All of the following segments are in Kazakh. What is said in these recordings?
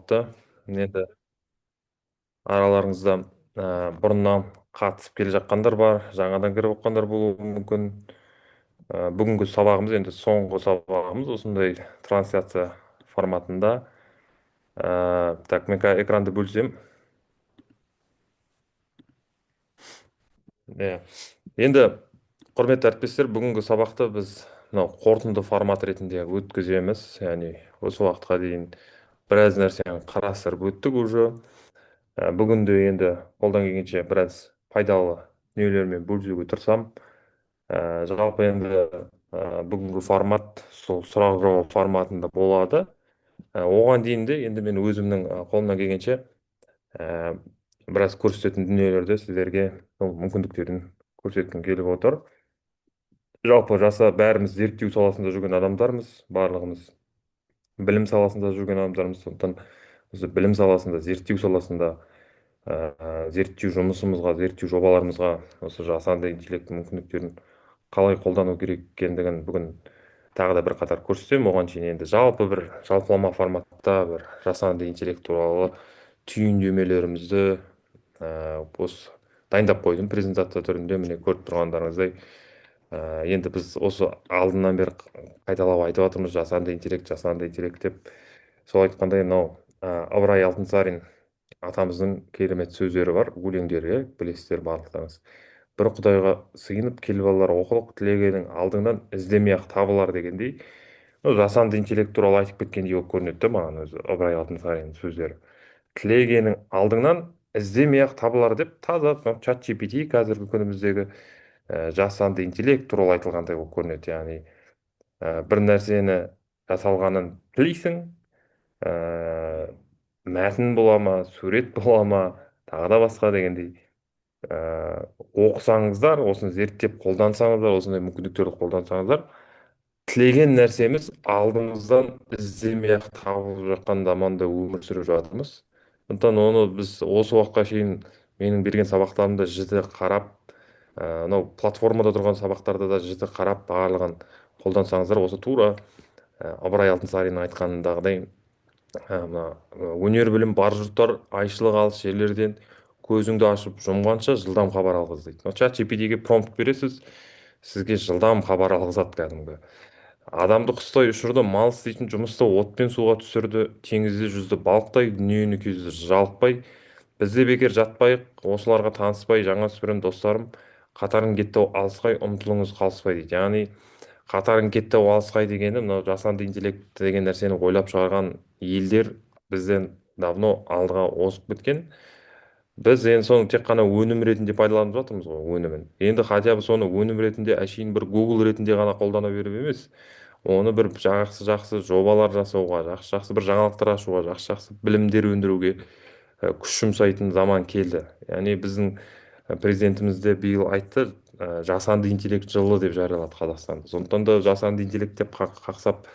та енді араларыңызда бұрыннан қатысып келе жатқандар бар, жаңадан кіріп отқандар болуы мүмкін. Бүгінгі сабағымыз енді соңғы сабағымыз осындай трансляция форматында. Так, мен экранды бөлсем. Иә. Енді құрметті әріптестер, бүгінгі сабақты біз мынау қорытынды формат ретінде өткіземіз. Яғни осы уақытқа дейін біраз нәрсені қарастырып өттік уже. Бүгін де енді қолдан келгенше біраз пайдалы дүниелермен бөлісуге тырысамын. Жалпы енді бүгінгі формат сол сұрақ жауап форматында болады. Оған дейін де енді мен өзімнің қолымнан келгенше ә, біраз көрсететін дүниелерді сіздерге сол мүмкіндіктерін көрсеткім келіп отыр. Жалпы бәріміз зерттеу саласында жүрген адамдармыз, барлығымыз білім саласында жүрген адамдармыз. Сондықтан осы білім саласында, зерттеу саласында зерттеу жұмысымызға, зерттеу жобаларымызға осы жасанды интеллекттің мүмкіндіктерін қалай қолдану керек екендігін бүгін тағы да бір қатар көрсетемін. Оған шейін енді жалпы бір жалпылама форматта бір жасанды интеллект туралы түйіндемелерімізді осы дайындап қойдым презентация түрінде. Міне көріп тұрғандарыңыздай енді біз осы алдынан бері қайталап айтып жатырмыз жасанды интеллект деп. Сол айтқандай мынау ыбырай алтынсарин атамыздың керемет сөздері бар, өлеңдері, иә, білесіздер барлықтарыңыз. Бір құдайға сыйынып кел балалар оқылық тілегенің алдыңнан іздемей ақ табылар дегендей, жасанды интеллект туралы айтып кеткендей болып көрінеді да маған өзі ыбырай алтынсариннің сөздері. Тілегенің алдыңнан іздемей ақ табылар деп таза чат GPT қазіргі күніміздегі жасанды интеллект туралы айтылғандай болып көрінеді. Яғни бір нәрсені жасалғанын тілейсің, ә, мәтін бола ма, сурет бола ма, тағы да басқа дегендей. Оқысаңыздар, осыны зерттеп қолдансаңыздар, осындай мүмкіндіктерді қолдансаңыздар, тілеген нәрсеміз алдымыздан іздемей ақ табылып жатқан заманда өмір сүріп жатырмыз. Сондықтан оны біз осы уақытқа шейін менің берген сабақтарымда жіті қарап, мынау платформада тұрған сабақтарда да жіті қарап барлығын қолдансаңыздар, осы тура ыбырай алтынсариннің айтқанындағыдай мына өнер білім бар жұрттар айшылық алыс жерлерден көзіңді ашып жұмғанша жылдам хабар алғыз дейді. Чат GPT-ге промпт бересіз, сізге жылдам хабар алғызады кәдімгі. Адамды құстай ұшырды, мал істейтін жұмысты отпен суға түсірді, теңізде жүзді балықтай, дүниені кезді жалықпай, бізде бекер жатпайық, осыларға таныспай, жаңа сүрем достарым, қатарың кетті алысқай, ұмтылыңыз қалыспай дейді. Яғни қатарың кетті алысқай дегені мынау жасанды интеллект деген нәрсені ойлап шығарған елдер бізден давно алдыға озып кеткен. Біз енді соны тек қана өнім ретінде пайдаланып жатырмыз ғой, өнімін. Енді хотя бы соны өнім ретінде әшейін бір Google ретінде ғана қолдана беріп емес, оны бір жақсы жақсы жобалар жасауға, жақсы жақсы бір жаңалықтар ашуға, жақсы жақсы білімдер өндіруге күш жұмсайтын заман келді. Яғни біздің президентіміз де биыл айтты, жасанды интеллект жылы деп жариялады Қазақстанды. Сондықтан да жасанды интеллект деп қақсап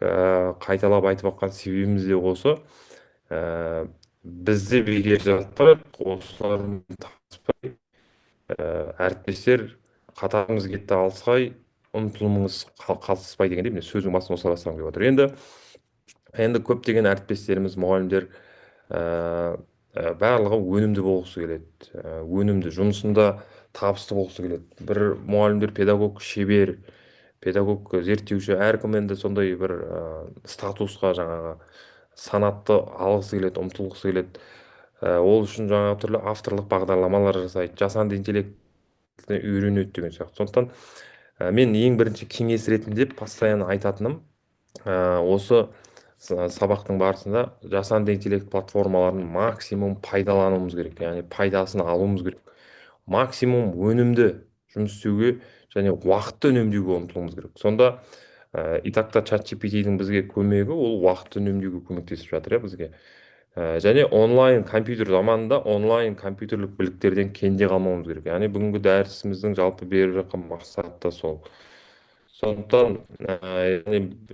қайталап айтып жатқан себебіміз де осы. Бізде бекер жатпайық, осылармен таныспай, әріптестер, қатарымыз кетті алысқай, ұмтылымыңыз қалыспай дегенде міне сөздің басын осылай бастағым келіп отыр. Енді көптеген әріптестеріміз, мұғалімдер барлығы өнімді болғысы келеді, өнімді жұмысында табысты болғысы келеді. Бір мұғалімдер педагог шебер, педагог зерттеуші, әркім енді сондай бір статусқа жаңағы санатты алғысы келеді, ұмтылғысы келеді. Ол үшін жаңағы түрлі авторлық бағдарламалар жасайды, жасанды интеллектіне үйренеді деген сияқты. Сондықтан мен ең бірінші кеңес ретінде постоянно айтатыным осы сабақтың барысында жасанды интеллект платформаларын максимум пайдалануымыз керек, яғни пайдасын алуымыз керек. Максимум өнімді жұмыс істеуге және уақытты үнемдеуге ұмтылуымыз керек. Сонда итакта чат GPT-дің бізге көмегі ол уақытты үнемдеуге көмектесіп жатыр, иә, бізге. Және онлайн компьютер заманында онлайн компьютерлік біліктерден кенде қалмауымыз керек. Яғни бүгінгі дәрісіміздің жалпы беріп жатқан мақсаты да сол. Сондықтан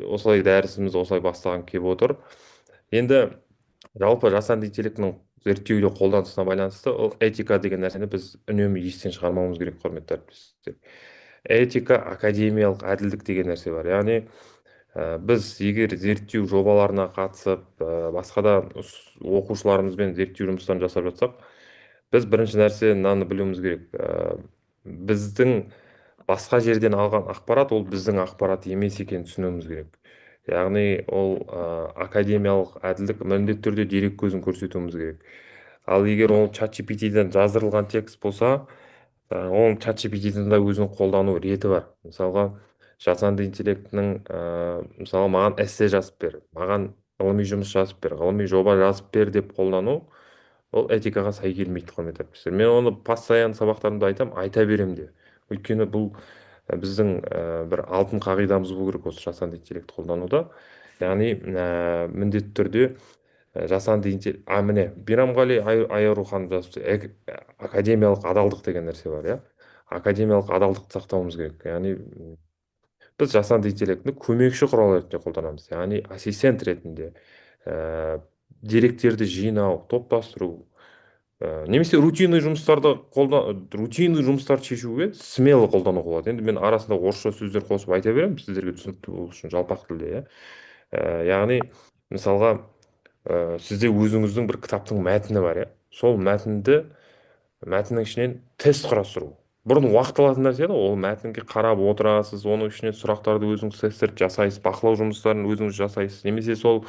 осылай дәрісіміз осылай бастаған келіп отыр. Енді жалпы жасанды интеллектінің зерттеуде қолданысына байланысты ол этика деген нәрсені біз үнемі естен шығармауымыз керек, құрметті әріптестер. Этика, академиялық әділдік деген нәрсе бар. Яғни біз егер зерттеу жобаларына қатысып, басқа да оқушыларымызбен зерттеу жұмыстарын жасап жатсақ, біз бірінші нәрсе мынаны білуіміз керек. Біздің басқа жерден алған ақпарат ол біздің ақпарат емес екенін түсінуіміз керек. Яғни ол академиялық әділдік міндетті түрде дерек көзін көрсетуіміз керек. Ал егер ол чат ден жаздырылған текст болса, оның чат да өзінің қолдану реті бар. Мысалға, жасанды интеллектінің мысалы маған эссе жазып бер, маған ғылыми жұмыс жазып бер, ғылыми жоба жазып бер деп қолдану, ол этикаға сай келмейді, құрметті әріптестер. Мен оны постоянно сабақтарымда айтамын, айта беремін де. Өйткені бұл біздің бір алтын қағидамыз болу керек осы жасанды интеллект қолдануда. Яғни міндетті түрде жасанды интеллект, міне Бирамғали Айаруханов жазыпты, академиялық адалдық деген нәрсе бар, иә. Академиялық адалдықты сақтауымыз керек. Яғни біз жасанды интеллектіні көмекші құрал ретінде қолданамыз, яғни ассистент ретінде деректерді жинау, топтастыру, немесе рутинный жұмыстарды шешуге смело қолдануға болады. Енді мен арасында орысша сөздер қосып айта беремін сіздерге түсінікті болу үшін, жалпақ тілде, иә. Яғни мысалға, сізде өзіңіздің бір кітаптың мәтіні бар, иә. Сол мәтіннің ішінен тест құрастыру. Бұрын уақыт алатын нәрсе еді, ол мәтінге қарап отырасыз, оның ішінен сұрақтарды өзіңіз тесттерді жасайсыз, бақылау жұмыстарын өзіңіз жасайсыз, немесе сол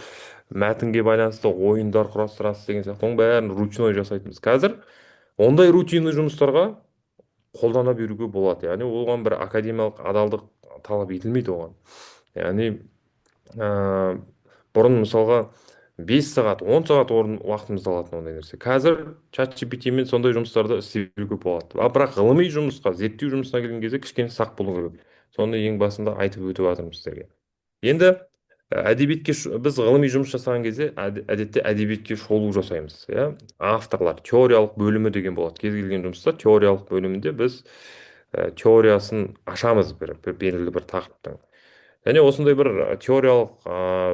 мәтінге байланысты ойындар құрастырасыз деген сияқты, оның бәрін ручной жасайтынбыз. Қазір ондай рутинный жұмыстарға қолдана беруге болады. Яғни оған бір академиялық адалдық талап етілмейді оған. Яғни ә, бұрын мысалға 5 сағат 10 сағат уақытымызды алатын ондай нәрсе, қазір чат мен сондай жұмыстарды істеуге болады. Бірақ ғылыми жұмысқа, зерттеу жұмысына келген кезде кішкене сақ болу керек. Соны ең басында айтып өтіп жатырмын сіздерге. Енді біз ғылыми жұмыс жасаған кезде әдетте әдебиетке шолу жасаймыз, иә. Авторлар теориялық бөлімі деген болады. Кез келген жұмыста теориялық бөлімінде біз теориясын ашамыз, бір белгілі бір тақырыптың. Және осындай бір теориялық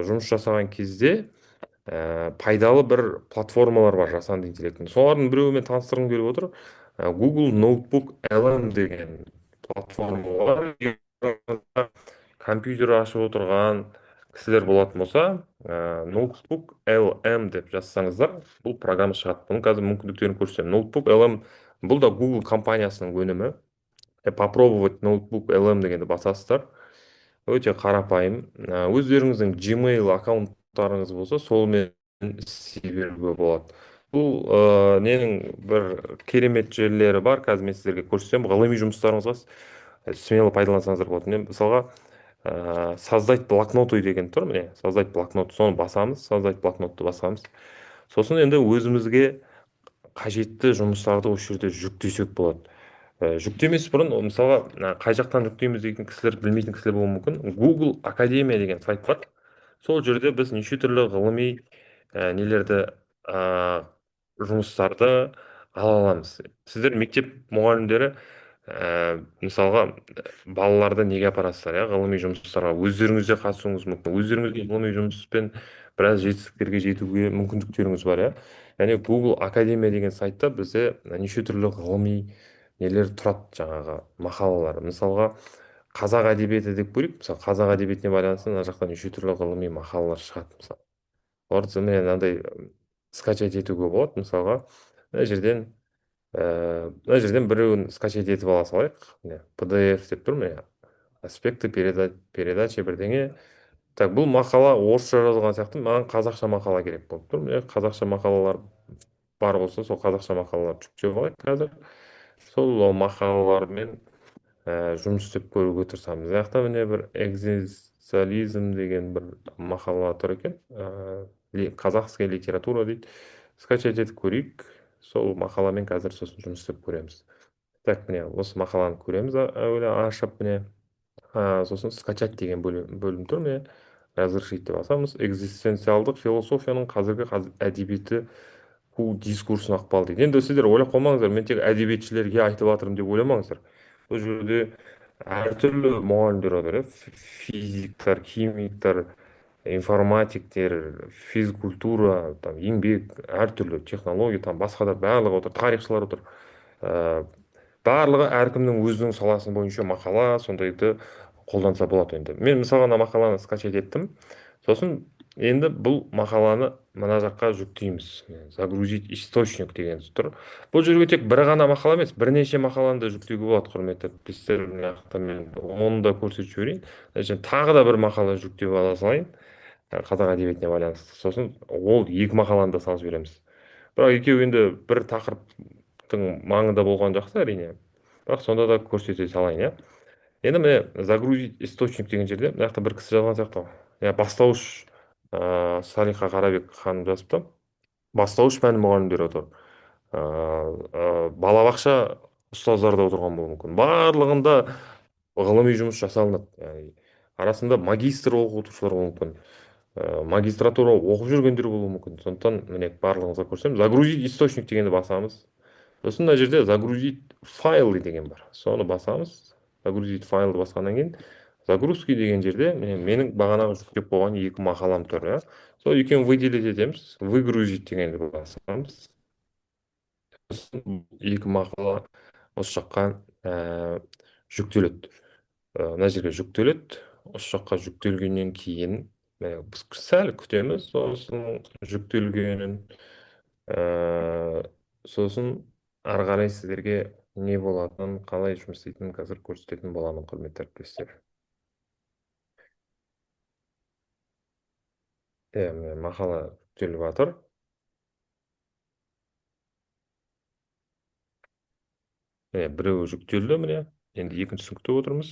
жұмыс жасаған кезде пайдалы бір платформалар бар жасанды интеллекттің. Солардың біреуімен таныстырғым келіп отыр. Google Notebook LM деген платформа бар. Егер компьютер ашып отырған кісілер болатын болса, Notebook LM деп жазсаңыздар, бұл программа шығады. Бұның қазір мүмкіндіктерін көрсетемін. Notebook LM бұл да Google компаниясының өнімі. Попробовать ноутбук LM дегенді басасыздар. Өте қарапайым. Өздеріңіздің Gmail аккаунттарыңыз болса, солмен істей беруге болады. Бұл ненің бір керемет жерлері бар. Қазір мен сіздерге көрсетемін. Ғылыми жұмыстарыңызға смело пайдалансаңыздар болады. Мен мысалға создать блокноту деген тұр, міне, создать блокнот, соны басамыз, создать блокнотты басамыз. Сосын енді өзімізге қажетті жұмыстарды осы жерде жүктесек болады. Жүктемес бұрын мысалға қай жақтан жүктейміз деген кісілер, білмейтін кісілер болуы мүмкін. Google Академия деген сайт бар. Сол жерде біз неше түрлі ғылыми нелерді, жұмыстарды ала аламыз. Сіздер мектеп мұғалімдері мысалға балаларды неге апарасыздар, иә, ғылыми жұмыстарға өздеріңіз де қатысуыңыз мүмкін. Өздеріңізге ғылыми жұмыспен біраз жетістіктерге жетуге мүмкіндіктеріңіз бар, иә. Және Google Академия деген сайтта бізде неше түрлі ғылыми нелер тұрады, жаңағы мақалалар. Мысалға, қазақ әдебиеті деп көрейік. Мысалы, қазақ әдебиетіне байланысты мына жақта неше түрлі ғылыми мақалалар шығады. Мысалы, оларды міне мынандай скачать етуге болады. Мысалға, мына жерден біреуін скачать етіп ала салайық. Міне, PDF деп тұр, міне, аспекты передачи бірдеңе. Так, бұл мақала орысша жазылған сияқты, маған қазақша мақала керек болып тұр. Міне, қазақша мақалалар бар болса, сол қазақша мақалаларды жүктеп алайық қазір. Сол мақалалармен жұмыс істеп көруге тырысамыз. Мына жақта міне бір экзистенциализм деген бір мақала тұр екен. Казахская литература дейді. Скачать етіп көрейік. Сол мақаламен қазір сосын жұмыс істеп көреміз. Так, міне осы мақаланы көреміз, әуелі ашып, міне сосын скачать деген бөлім тұр, міне разрешить деп басамыз. Экзистенциалдық философияның қазіргі әдебиеті дискурсына ықпал дейді. Енді сіздер ойлап қалмаңыздар, мен тек әдебиетшілерге айтып жатырмын деп ойламаңыздар. Бұл жерде әртүрлі мұғалімдер бар, физиктар, химиктар, информатиктер, физкультура, там, еңбек, әртүрлі технология, там басқа да барлығы отыр, тарихшылар отыр. Барлығы әркімнің өзінің саласы бойынша мақала, сондайды қолданса болады. Енді мен мысалға мына мақаланы скачать еттім, сосын енді бұл мақаланы мына жаққа жүктейміз. Загрузить источник деген тұр. Бұл жерге тек бір ғана мақала емес, бірнеше мақаланы да жүктеуге болады, құрметті әріптестер. Мына жақта мен оны да көрсетіп жіберейін. Значит, тағы да бір мақала жүктеп ала салайын, қазақ әдебиетіне байланысты. Сосын ол екі мақаланы да салып жібереміз. Бірақ екеуі енді бір тақырыптың маңында болған жақсы, әрине. Бірақ сонда да көрсете салайын, иә. Енді міне загрузить источник деген жерде мына жақта бір кісі жазған сияқты ғой. Иә, бастауыш Салиха Қарабек ханым жазыпты. Бастауыш пән мұғалімдері отыр. Балабақша ұстаздары да отырған болуы мүмкін. Барлығында ғылыми жұмыс жасалынады. Яғни арасында магистр оқытушылар болуы мүмкін. Магистратура оқып жүргендер болуы мүмкін. Сондықтан міне барлығыңызға көрсетемін. Загрузить источник дегенді басамыз. сосын мына жерде загрузить файлы деген бар, соны басамыз. Загрузить файлды басқаннан кейін загрузки деген жерде менің бағанағы жүктеп қойған екі мақалам тұр, иә. Сол екеуін выделить етеміз, выгрузить дегенді басамыз. Сосын екі мақала осы жаққа жүктеледі. Мына жерге жүктеледі. Осы жаққа жүктелгеннен кейін біз сәл күтеміз сосын жүктелгенін. Сосын ары қарай сіздерге не болатынын, қалай жұмыс істейтінін қазір көрсететін боламын, құрметті әріптестер. Міне мақала жүктеліп жатыр. Міне біреуі жүктелді, міне енді екіншісін күтіп отырмыз.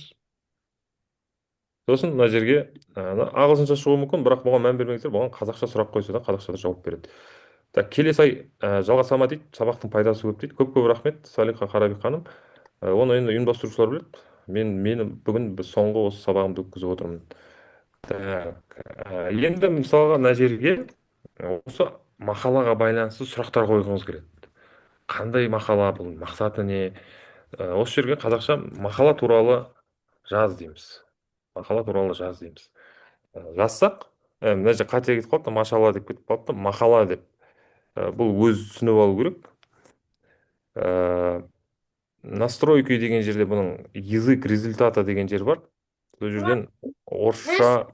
Сосын мына жерге ағылшынша шығуы мүмкін, бірақ бұған мән бермеңіздер, бұған қазақша сұрақ қойса да қазақшада жауап береді. Так, келесі ай жалғасама дейді, сабақтың пайдасы көп дейді. Көп рахмет, Салиха Қарабек ханым. Оны енді ұйымдастырушылар біледі. Мен бүгін соңғы осы сабағымды өткізіп отырмын. Так, енді мысалға мына жерге осы мақалаға байланысты сұрақтар қойғыңыз келеді. Қандай мақала, бұл мақсаты не? Осы жерге қазақша мақала туралы жаз дейміз. Мақала туралы жаз дейміз. Жазсақ, мына жерде қате кетіп қалыпты, машала деп кетіп қалыпты, мақала деп. Бұл өзі түсініп алу керек. Настройки деген жерде бұның язык результата деген жер бар. Сол жерден орысша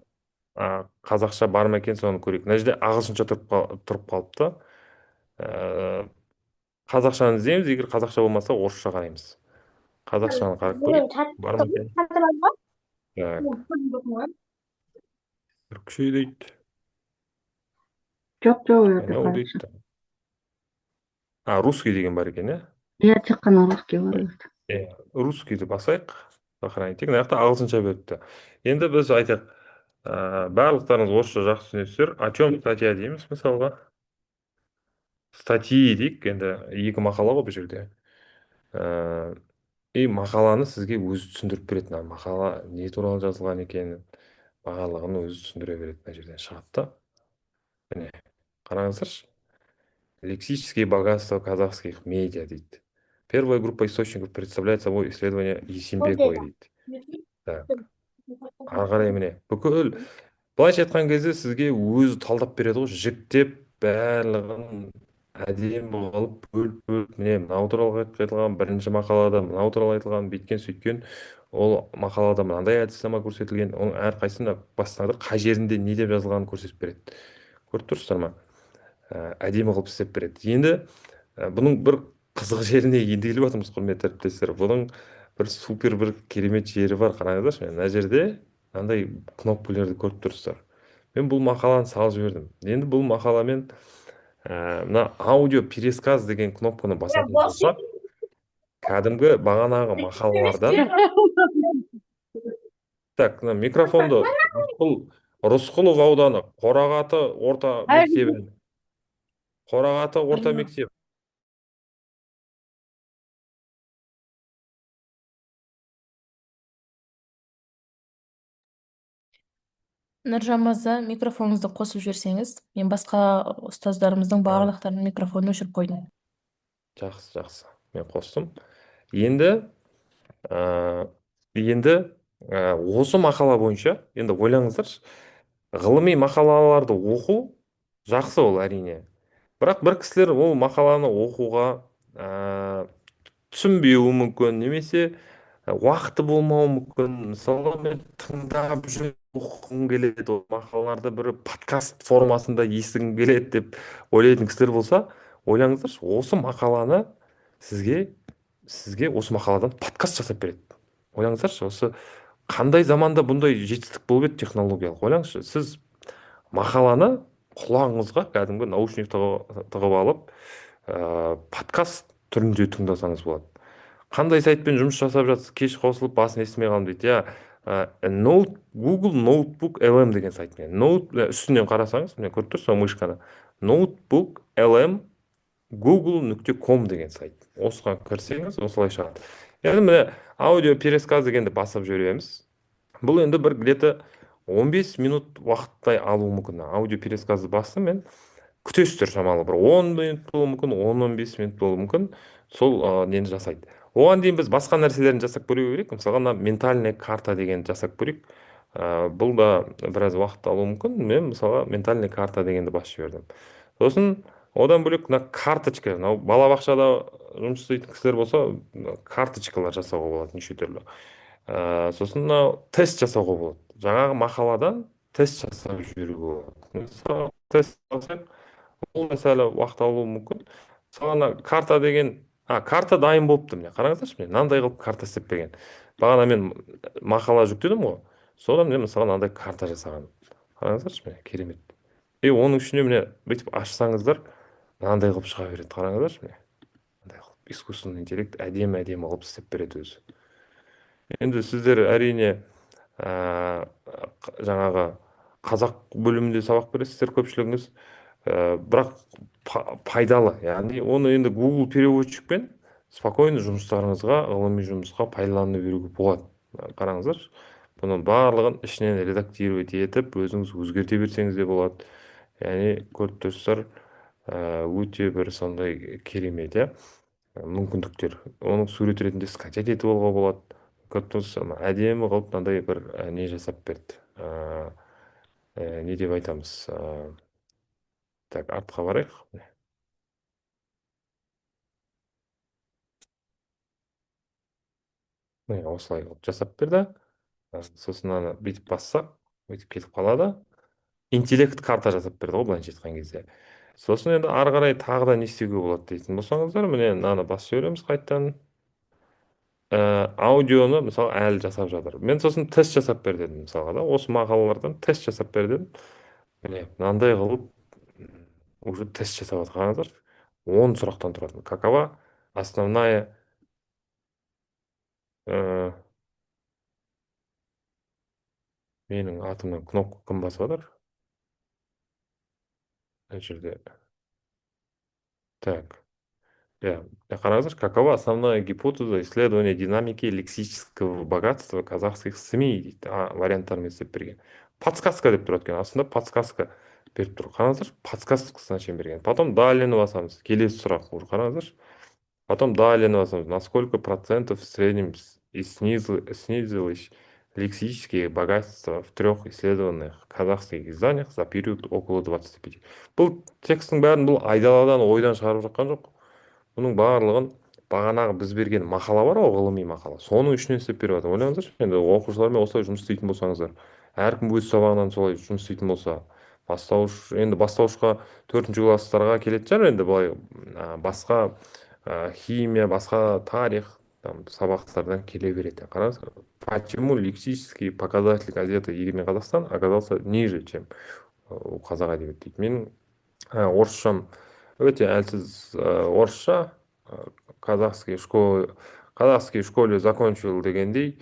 қазақша бар ма екен, соны көрейік. Мына жерде ағылшынша тұрып қалыпты. Қазақшаны іздейміз, егер қазақша болмаса орысша қараймыз. Қазақшаны қарап көрейік, бар ма екен. Түркше дейді. Жоқ, жоқ, ұяты Жаңа ол қазақша. дейді. Русский деген бар екен, иә? Иә, тек қана русский бар. Русскийді басайық. Сохранить. Мына жақта ағылшынша беріпті. Енді біз айтайық, барлықтарыңыз орысша жақсы түсінесіздер. О чем статья дейміз мысалға. Статьи дейік, енді екі мақала ғой бұл жерде. И мақаланы сізге өзі түсіндіріп береді. Мына мақала не туралы жазылған екенін барлығын өзі түсіндіре береді. Мына жерден шығады да. Міне, қараңыздаршы. Лексические богатства казахских медиа дейді. Первая группа источников представляет собой исследование Есенбековой дейді. Так, ары қарай міне бүкіл былайша айтқан кезде сізге өзі талдап береді ғой, жіктеп барлығын әдемі қылып бөліп міне мынау туралы айтылған бірінші мақалада, мынау туралы айтылған, бүйткен сөйткен, ол мақалада мынандай әдіснама көрсетілген, оның әрқайсысында бастаңдар қай жерінде не деп жазылғанын көрсетіп береді. Көріп тұрсыздар ма? Әдемі қылып істеп береді. Енді бұның бір қызық жеріне енді келіп жатырмыз, құрметті әріптестер. Бұның бір супер бір керемет жері бар. Қараңыздаршы, мына жерде мынандай кнопкалерді көріп тұрсыздар. Мен бұл мақаланы салып жібердім. Енді бұл мақаламен мына аудио пересказ деген кнопканы басатын болсақ, кәдімгі бағанағы мақалалардан. Так, мына микрофонды Рысқұлов ауданы Қорағаты орта мектебі. Нұржан мырза, микрофоныңызды қосып жіберсеңіз, мен басқа ұстаздарымыздың барлықтарының микрофонын өшіріп қойдым. Жақсы. Мен қостым. Енді осы мақала бойынша, енді ойлаңыздаршы, ғылыми мақалаларды оқу жақсы, ол әрине. Бірақ бір кісілер ол мақаланы оқуға түсінбеуі мүмкін, немесе уақыты болмауы мүмкін. Мысалы мен тыңдап жүріп оқығым келеді, ол мақалаларды бір подкаст формасында естігім келеді деп ойлайтын кісілер болса, ойлаңыздаршы, осы мақаланы сізге сізге осы мақаладан подкаст жасап береді. Ойлаңыздаршы, осы қандай заманда бұндай жетістік болып еді технологиялық. Ойлаңызшы, сіз мақаланы құлағыңызға кәдімгі наушник тығып алып подкаст түрінде тыңдасаңыз болады. Қандай сайтпен жұмыс жасап жатсыз, кеш қосылып басын естімей қалдым дейді. Google Notebook LM деген сайтмен үстінен қарасаңыз, міне көріп тұрсыз ба мышканы, Notebook LM google.com деген сайт. Осыған кірсеңіз осылай шығады. Енді міне аудио пересказ дегенді басып жібереміз. Бұл енді бір где-то 15 минут уақыттай алуы мүмкін. Аудио пересказды басты мен, күтесіздер шамалы бір 10 минут болуы мүмкін, 10-15 минут болуы мүмкін. Сол нені жасайды. Оған дейін біз басқа нәрселерін жасап көру керек. Мысалға ментальная карта дегенді жасап көрейік. Бұл да біраз уақыт алуы мүмкін. Мен мысалға ментальная карта дегенді басып жібердім. Сосын одан бөлек мына карточка, мынау балабақшада жұмыс істейтін кісілер болса, карточкалар жасауға болады неше түрлі. Сосын мынау тест жасауға болады. Жаңағы мақаладан тест жасап жіберуге болады. Мысалы тест жасасақ, ол мысалы уақыт алуы мүмкін. Мысалы карта деген, карта дайын болыпты. Міне қараңыздаршы, міне мынандай қылып карта істеп берген. Бағана мен мақала жүктедім ғой. Содан мен мысалы мынандай карта жасағанмын. Қараңыздаршы, міне керемет. Оның ішіне міне бүйтіп ашсаңыздар, мынандай қылып шыға береді. Қараңыздаршы, міне мынандай қылып искусственный интеллект әдемі қылып істеп береді өзі. Енді сіздер әрине жаңағы қазақ бөлімінде сабақ бересіздер көпшілігіңіз, бірақ пайдалы. Яғни оны енді Google переводчикпен спокойно жұмыстарыңызға, ғылыми жұмысқа пайдалана беруге болады. Қараңыздар, бұның барлығын ішінен редактировать етіп, өзіңіз өзгерте берсеңіз де болады. Яғни көріп тұрсыздар, өте бір сондай керемет, мүмкіндіктер. Оның сурет ретінде скачать етіп алуға болады. Көріп тұрсыз, әдемі қылып мынандай бір не жасап берді. Не деп айтамыз? Так, артқа барайық. Міне осылай қылып жасап берді. Сосын аны бүйтіп бассақ, бүйтіп кетіп қалады. Интеллект карта жасап берді ғой, былайша айтқан кезде. Сосын енді ары қарай тағы да не істеуге болады дейтін болсаңыздар, міне мынаны басып жібереміз қайтадан. Аудионы мысалы әлі жасап жатыр. Мен сосын тест жасап бер дедім мысалға да. Осы мақалалардан тест жасап бер дедім. Міне мынандай қылып уже тест жасап жатыр. Қараңыздар. 10 сұрақтан тұрады. Какова основная менің атымнан кнопка кім басып жатыр? Мына жерде. Так. Қараңыздар, какова основная гипотеза исследования динамики лексического богатства казахских СМИ дейді. Варианттармен істеп берген. Подсказка деп тұрады екен. Астында подсказка беріп тұр. Қараңыздар, подсказкасына шейін берген. Потом далее басамыз. Келесі сұрақ уже қараңыздар. Потом далее басамыз. На сколько процентов в среднем снизилось лексические богатства в 3 исследованных казахских изданиях за период около 25. Бұл текстің бәрін бұл айдаладан ойдан шығарып жатқан жоқ. Бұның барлығын бағанағы біз берген мақала бар ғой, ғылыми мақала. Соның ішінен істеп беріп жатыр. Ойлаңыздаршы, енді оқушылармен осылай жұмыс істейтін болсаңыздар, әркім өз сабағынан солай жұмыс істейтін болса, енді бастауышқа 4-ші класстарға келетін шығар, енді былай басқа химия, басқа тарих сабақтардан келе береді. Қараңыздар, почему лексический показатель газеты «Егемен Қазақстан» оказался ниже, чем у қазақ әдебиеті дейді. Менің орысшам өте әлсіз орысша, казахский школе закончил дегендей,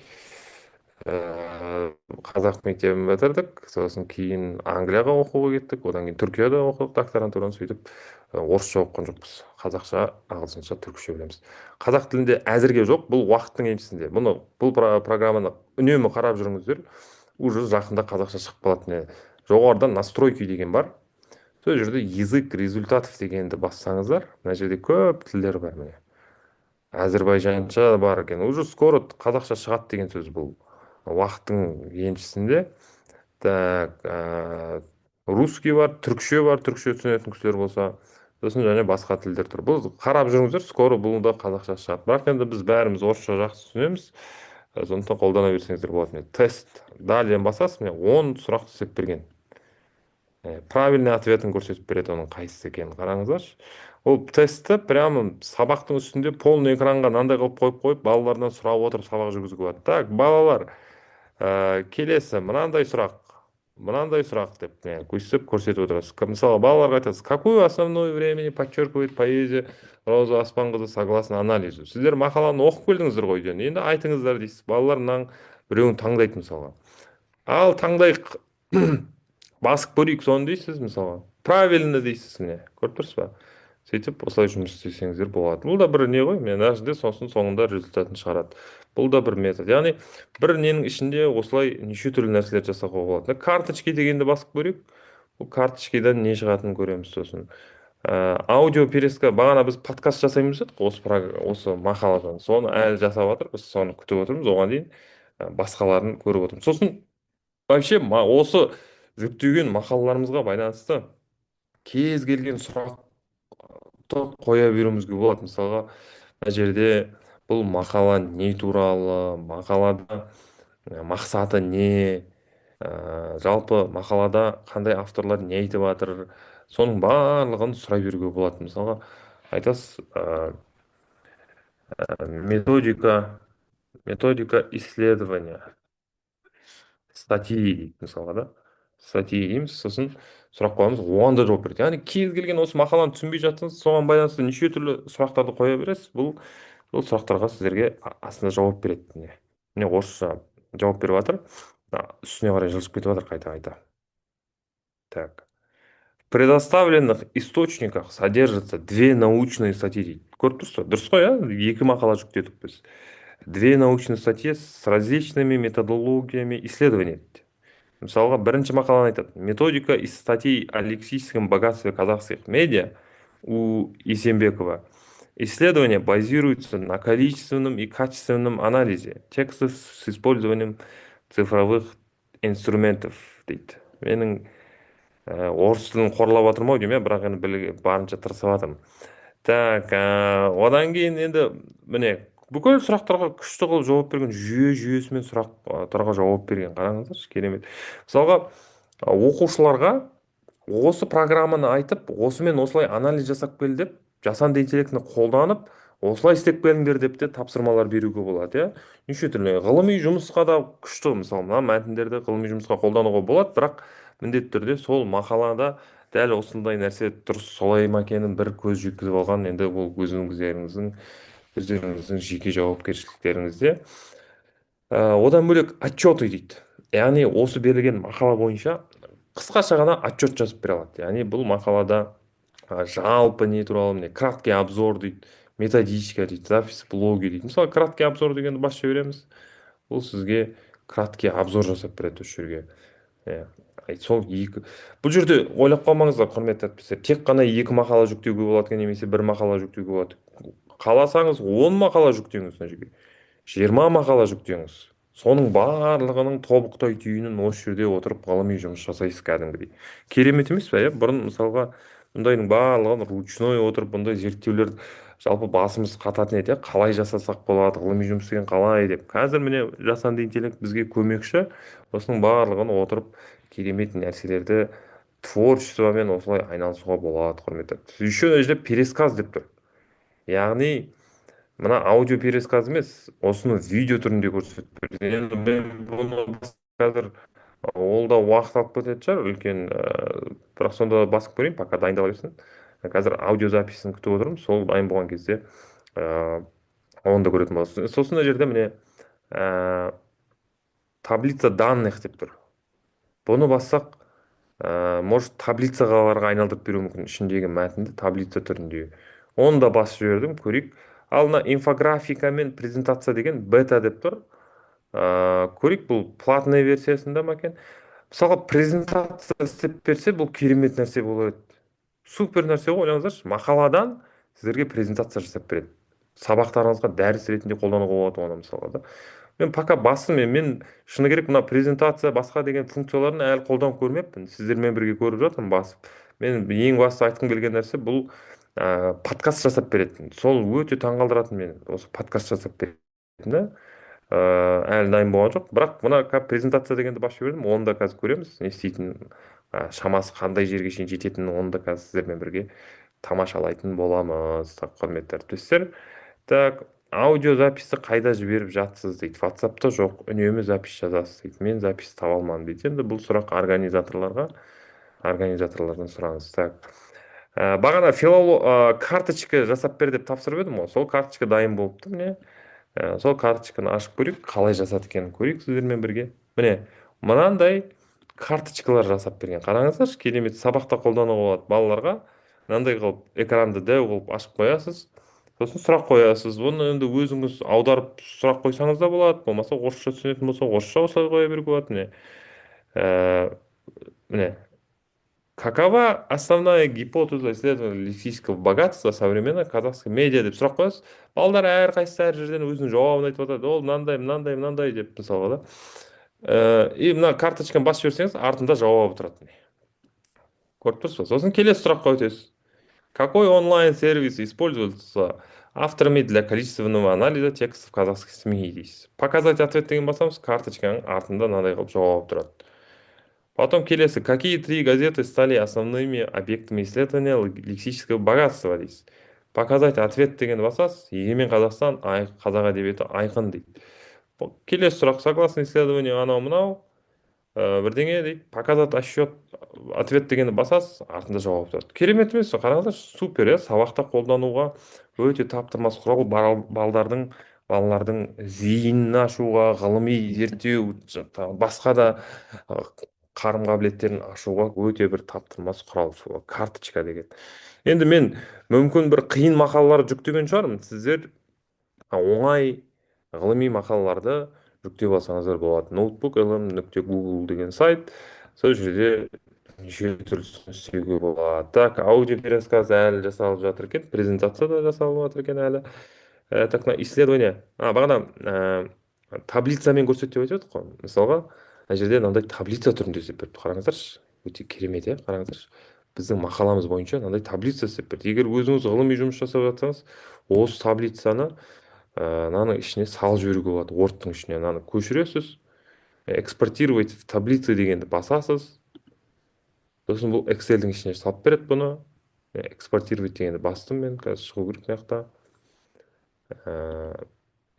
қазақ мектебін бітірдік, сосын кейін Англияға оқуға кеттік, одан кейін Түркияда оқыдық докторантураны, сөйтіп орысша оқыған жоқпыз. Қазақша, ағылшынша, түркіше білеміз. Қазақ тілінде әзірге жоқ, бұл уақыттың еншісінде. Бұл программаны үнемі қарап жүріңіздер, уже жақында қазақша шығып қалады. Жоғарыдан настройки деген бар. Сол жерде язык результатов дегенді бассаңыздар, мына жерде көп тілдер бар. Міне әзірбайжанша бар екен. Уже скоро қазақша шығады деген сөз, бұл уақыттың еншісінде. Так, русский бар, түркше түсінетін кісілер болса, сосын және басқа тілдер тұр. Бұл қарап жүріңіздер, скоро бұл да қазақша шығады. Бірақ енді біз бәріміз орысша жақсы түсінеміз. Сондықтан қолдана берсеңіздер болады. Міне тест далее басасыз, міне 10 сұрақ түзеп берген. Правильный ответін көрсетіп береді, оның қайсысы екенін қараңыздаршы. Ол тестті прямо сабақтың үстінде полный экранға мынандай қылып қойып балалардан сұрап отырып сабақ жүргізуге болады. Так, балалар, келесі мынандай сұрақ деп көшіп көрсетіп отырасыз. Мысалы балаларға айтасыз: какую основное времени подчеркивает поэзия Роза Аспанқызы согласно анализу. Сіздер мақаланы оқып келдіңіздер ғой деймін. Енді айтыңыздар дейсіз. Балалар мынаның біреуін таңдайды мысалға. Ал таңдайық, басып көрейік соны дейсіз мысалға. Правильно дейсіз, міне көріп тұрсыз ба? Сөйтіп осылай жұмыс істесеңіздер болады. Бұл да бір не ғой, мен әжінде сосын соңында результатын шығарады. Бұл да бір метод. Яғни бір ненің ішінде осылай неше түрлі нәрселер жасауға болады. Карточки дегенді басып көрейік. Бұл карточкидан не шығатынын көреміз сосын. Аудио переска, бағана біз подкаст жасаймыз дедік қой, осы мақаладан. Соны әлі жасап жатырмыз, соны күтіп отырмыз. Оған дейін басқаларын көріп отырмыз. Сосын вообще осы жүктеген мақалаларымызға байланысты кез келген сұрақты қоя беруімізге болады. Мысалға, мына жерде бұл мақала не туралы, мақалада мақсаты не, жалпы мақалада қандай авторлар не айтып жатыр, соның барлығын сұрай беруге болады. Мысалға, айтасыз, методика исследования статьи дейді мысалға, да, статьи дейміз, сосын сұрақ қоямыз, оған да жауап береді. Яғни кез келген осы мақаланы түсінбей жатсаңыз, соған байланысты неше түрлі сұрақтарды қоя бересіз. Бұл сұрақтарға сіздерге астында жауап береді. Міне орысша жауап беріп жатыр. Үстіне қарай жылжып кетіп жатыр қайта-қайта. Так. В предоставленных источниках содержатся две научные статьи дейді. Көріп тұрсыз ба? Дұрыс қой, екі мақала жүктедік біз. Две научные статьи с различными методологиями исследований. Мысалға, бірінші мақаланы айтады: методика из статей о лексическом богатстве казахских медиа у Исембекова. Исследования базируются на количественном и качественном анализе текстов с использованием цифровых инструментов дейді. Менің орыс тілін қорлап жатырмын ау деймін, бірақ енді барынша тырысып жатырмын. Так, одан кейін енді міне бүкіл сұрақтарға күшті қылып жауап берген, жүйесімен сұрақтарға жауап берген. Қараңыздаршы, керемет. Мысалға, оқушыларға осы программаны айтып, осымен осылай анализ жасап кел деп, жасанды интеллектіні қолданып, осылай істеп келіңдер деп те тапсырмалар беруге болады, иә. Неше түрлі ғылыми жұмысқа да күшті, мысалы, мына мәтіндерді ғылыми жұмысқа қолдануға болады, бірақ міндетті түрде сол мақалада дәл осындай нәрсе дұрыс солай ма екенін бір көз жеткізіп алған, енді ол өздеріңіздің жеке жауапкершіліктеріңізде. Одан бөлек отчеты дейді. Яғни осы берілген мақала бойынша қысқаша ғана отчет жазып бере алады. Яғни бұл мақалада жалпы не туралы, міне краткий обзор дейді, методичка дейді, запись блоги дейді. Мысалы, краткий обзор дегенді басып жібереміз. Бұл сізге краткий обзор жасап береді осы жерге. Бұл жерде ойлап қалмаңыздар, құрметті әріптестер, тек қана екі мақала жүктеуге болады, немесе бір мақала жүктеуге болады. Қаласаңыз 10 мақала жүктеңіз, мына жерге 20 мақала жүктеңіз. Соның барлығының тобықтай түйінін осы жерде отырып ғылыми жұмыс жасайсыз кәдімгідей. Керемет емес пе? Бұрын мысалға мұндайдың барлығын ручной отырып бұндай зерттеулер жалпы басымыз қататын еді. Қалай жасасақ болады, ғылыми жұмыс деген қалай деп. Қазір міне жасанды интеллект бізге көмекші. Осының барлығын отырып керемет нәрселерді творчествомен осылай айналысуға болады, құрметті. Еще мына жерде пересказ деп тұр. Яғни мына аудио пересказ емес, осыны видео түрінде көрсетіп берді. Енді мен бұны қазір ол да уақыт алып кететін шығар үлкен, бірақ сонда басып көрейін, пока дайындала берсін. Қазір аудиозаписін күтіп отырмын, сол дайын болған кезде оны да көретін боласыз. Сосын мына жерде міне таблица данных деп тұр. Бұны бассақ, может таблицаларға айналдырып беруі мүмкін, ішіндегі мәтінді таблица түрінде. Оны да басып жібердім, көрейік. Ал мына инфографика мен презентация деген бета деп тұр. Көрейік, бұл платный версиясында ма екен. Мысалға, презентация істеп берсе, бұл керемет нәрсе болады. Супер нәрсе ғой, ойлаңыздаршы. Мақаладан сіздерге презентация жасап береді. Сабақтарыңызға дәріс ретінде қолдануға болады оны, мысалға, да. Мен пока мен шыны керек мына презентация басқа деген функцияларын әлі қолданып көрмеппін. Сіздермен бірге көріп жатырмын басып. Мен ең басты айтқым келген нәрсе бұл подкаст жасап береді. Сол өте таңғалдыратын мені, осы подкаст жасап береді. әлі дайын болған жоқ. Бірақ мына презентация дегенді басып жібердім, оны да қазір көреміз не істейтінін, шамасы қандай жерге шейін жететінін, оны да қазір сіздермен бірге тамашалайтын боламыз. Так, құрметті әріптестер. Так, аудиозаписті қайда жіберіп жатсыз дейді. WhatsApp'та жоқ, үнемі запись жазасыз дейді. Мен запись таба алмадым дейді. Енді бұл сұрақ организаторлардан сұраңыз. Так, бағана карточка жасап бер деп тапсырып едім ғой. Сол карточка дайын болыпты, міне. Сол карточканы ашып көрейік, қалай жасады екенін көрейік сіздермен бірге. Міне, мынандай карточкалар жасап берген. Қараңыздаршы, керемет, сабақта қолдануға болады балаларға. Мынандай қылып экранды дәу қылып ашып қоясыз. Сосын сұрақ қоясыз. Оны енді өзіңіз аударып сұрақ қойсаңыз да болады. Болмаса орысша түсінетін болса, орысша осылай қоя беруге болады. Міне. Ә, міне. Какова основная гипотеза исследования лексического богатства современной казахской медиа деп сұрақ қоясыз. Балдар әрқайсысы әр жерден өзінің жауабын айтып жатады. Ол мынандай, мынандай, мынандай деп мысалға да. И мына карточканы басып жіберсеңіз, артында жауабы тұрады. Көріп тұрсыз ба? Сосын келесі сұраққа өтесіз. Какой онлайн-сервис используется авторами для количественного анализа текстов казахских СМИ дейсіз. Показать ответ деген басамыз, карточканың артында мынандай қылып жауап тұрады. Потом келесі. Какие три газеты стали основными объектами исследования лексического богатства дейсіз. Показать ответ деген басасыз, Егемен Қазақстан, қазақ әдебиеті, айқын дейді. Келесі сұрақ. Согласно исследованию анау мынау бірдеңе дейді. Показать ответ дегенді басасыз, артында жауап тұрады. Керемет емес пе? Қараңыздар, супер, сабақта қолдануға өте таптырмас құрал. Балалардың зейінін ашуға, ғылыми зерттеу, басқа да қарым қабілеттерін ашуға өте бір таптырмас құрал карточка деген. Енді мен мүмкін бір қиын мақалалар жүктеген шығармын. Сіздер оңай ғылыми мақалаларды жүктеп алсаңыздар болады. notebook.ilm.google деген сайт. Сол жерде неше түрлі істеуге болады. Так, аудиопересказ әлі жасалып жатыр екен. Презентация да жасалып жатыр екен әлі. Так, мына исследование. Бағана таблицамен көрсет деп айтып едік қой. Мысалға, мына жерде мынандай таблица түрінде істеп берді. Қараңыздаршы. Өте керемет, қараңыздаршы. Біздің мақаламыз бойынша мынандай таблица істеп берді. Егер өзіңіз ғылыми жұмыс жасап жатсаңыз, осы таблицаны мынаның ішіне салып жіберуге болады. Word-тың ішіне мынаны көшіресіз. Экспортировать в таблицы дегенді басасыз. Сосын бұл Excel-дің ішіне салып береді бұны. Экспортировать дегенді бастым мен. Қазір шығу керек мына жақта.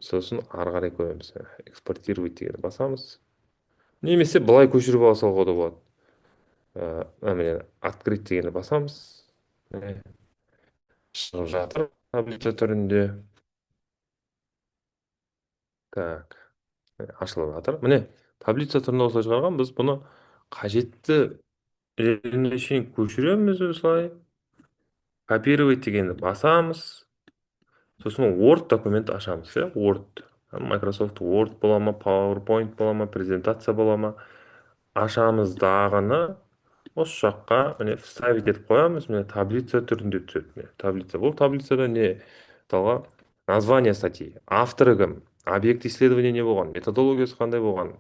Сосын ары қарай көреміз. Экспортировать дегенді басамыз. Немесе былай көшіріп ала салуға да болады. Міне открыть дегенді басамыз. Шығып жатыр таблица түрінде. Так, ашылып жатыр. Міне таблица түрінде осылай шығарған. Біз бұны қажетті жеріне шейін көшіреміз осылай. Копировать дегенді басамыз. Сосын Word документ ашамыз. Word. Microsoft Word бола ма, PowerPoint бола ма, презентация бола ма. Ашамыз дағыны. Осы жаққа міне вставить етіп қоямыз. Міне таблица түрінде түседі. Міне таблица. Бұл таблицада не? Мысалға, название статьи, авторы кім, объект исследования не болған, методологиясы қандай болған,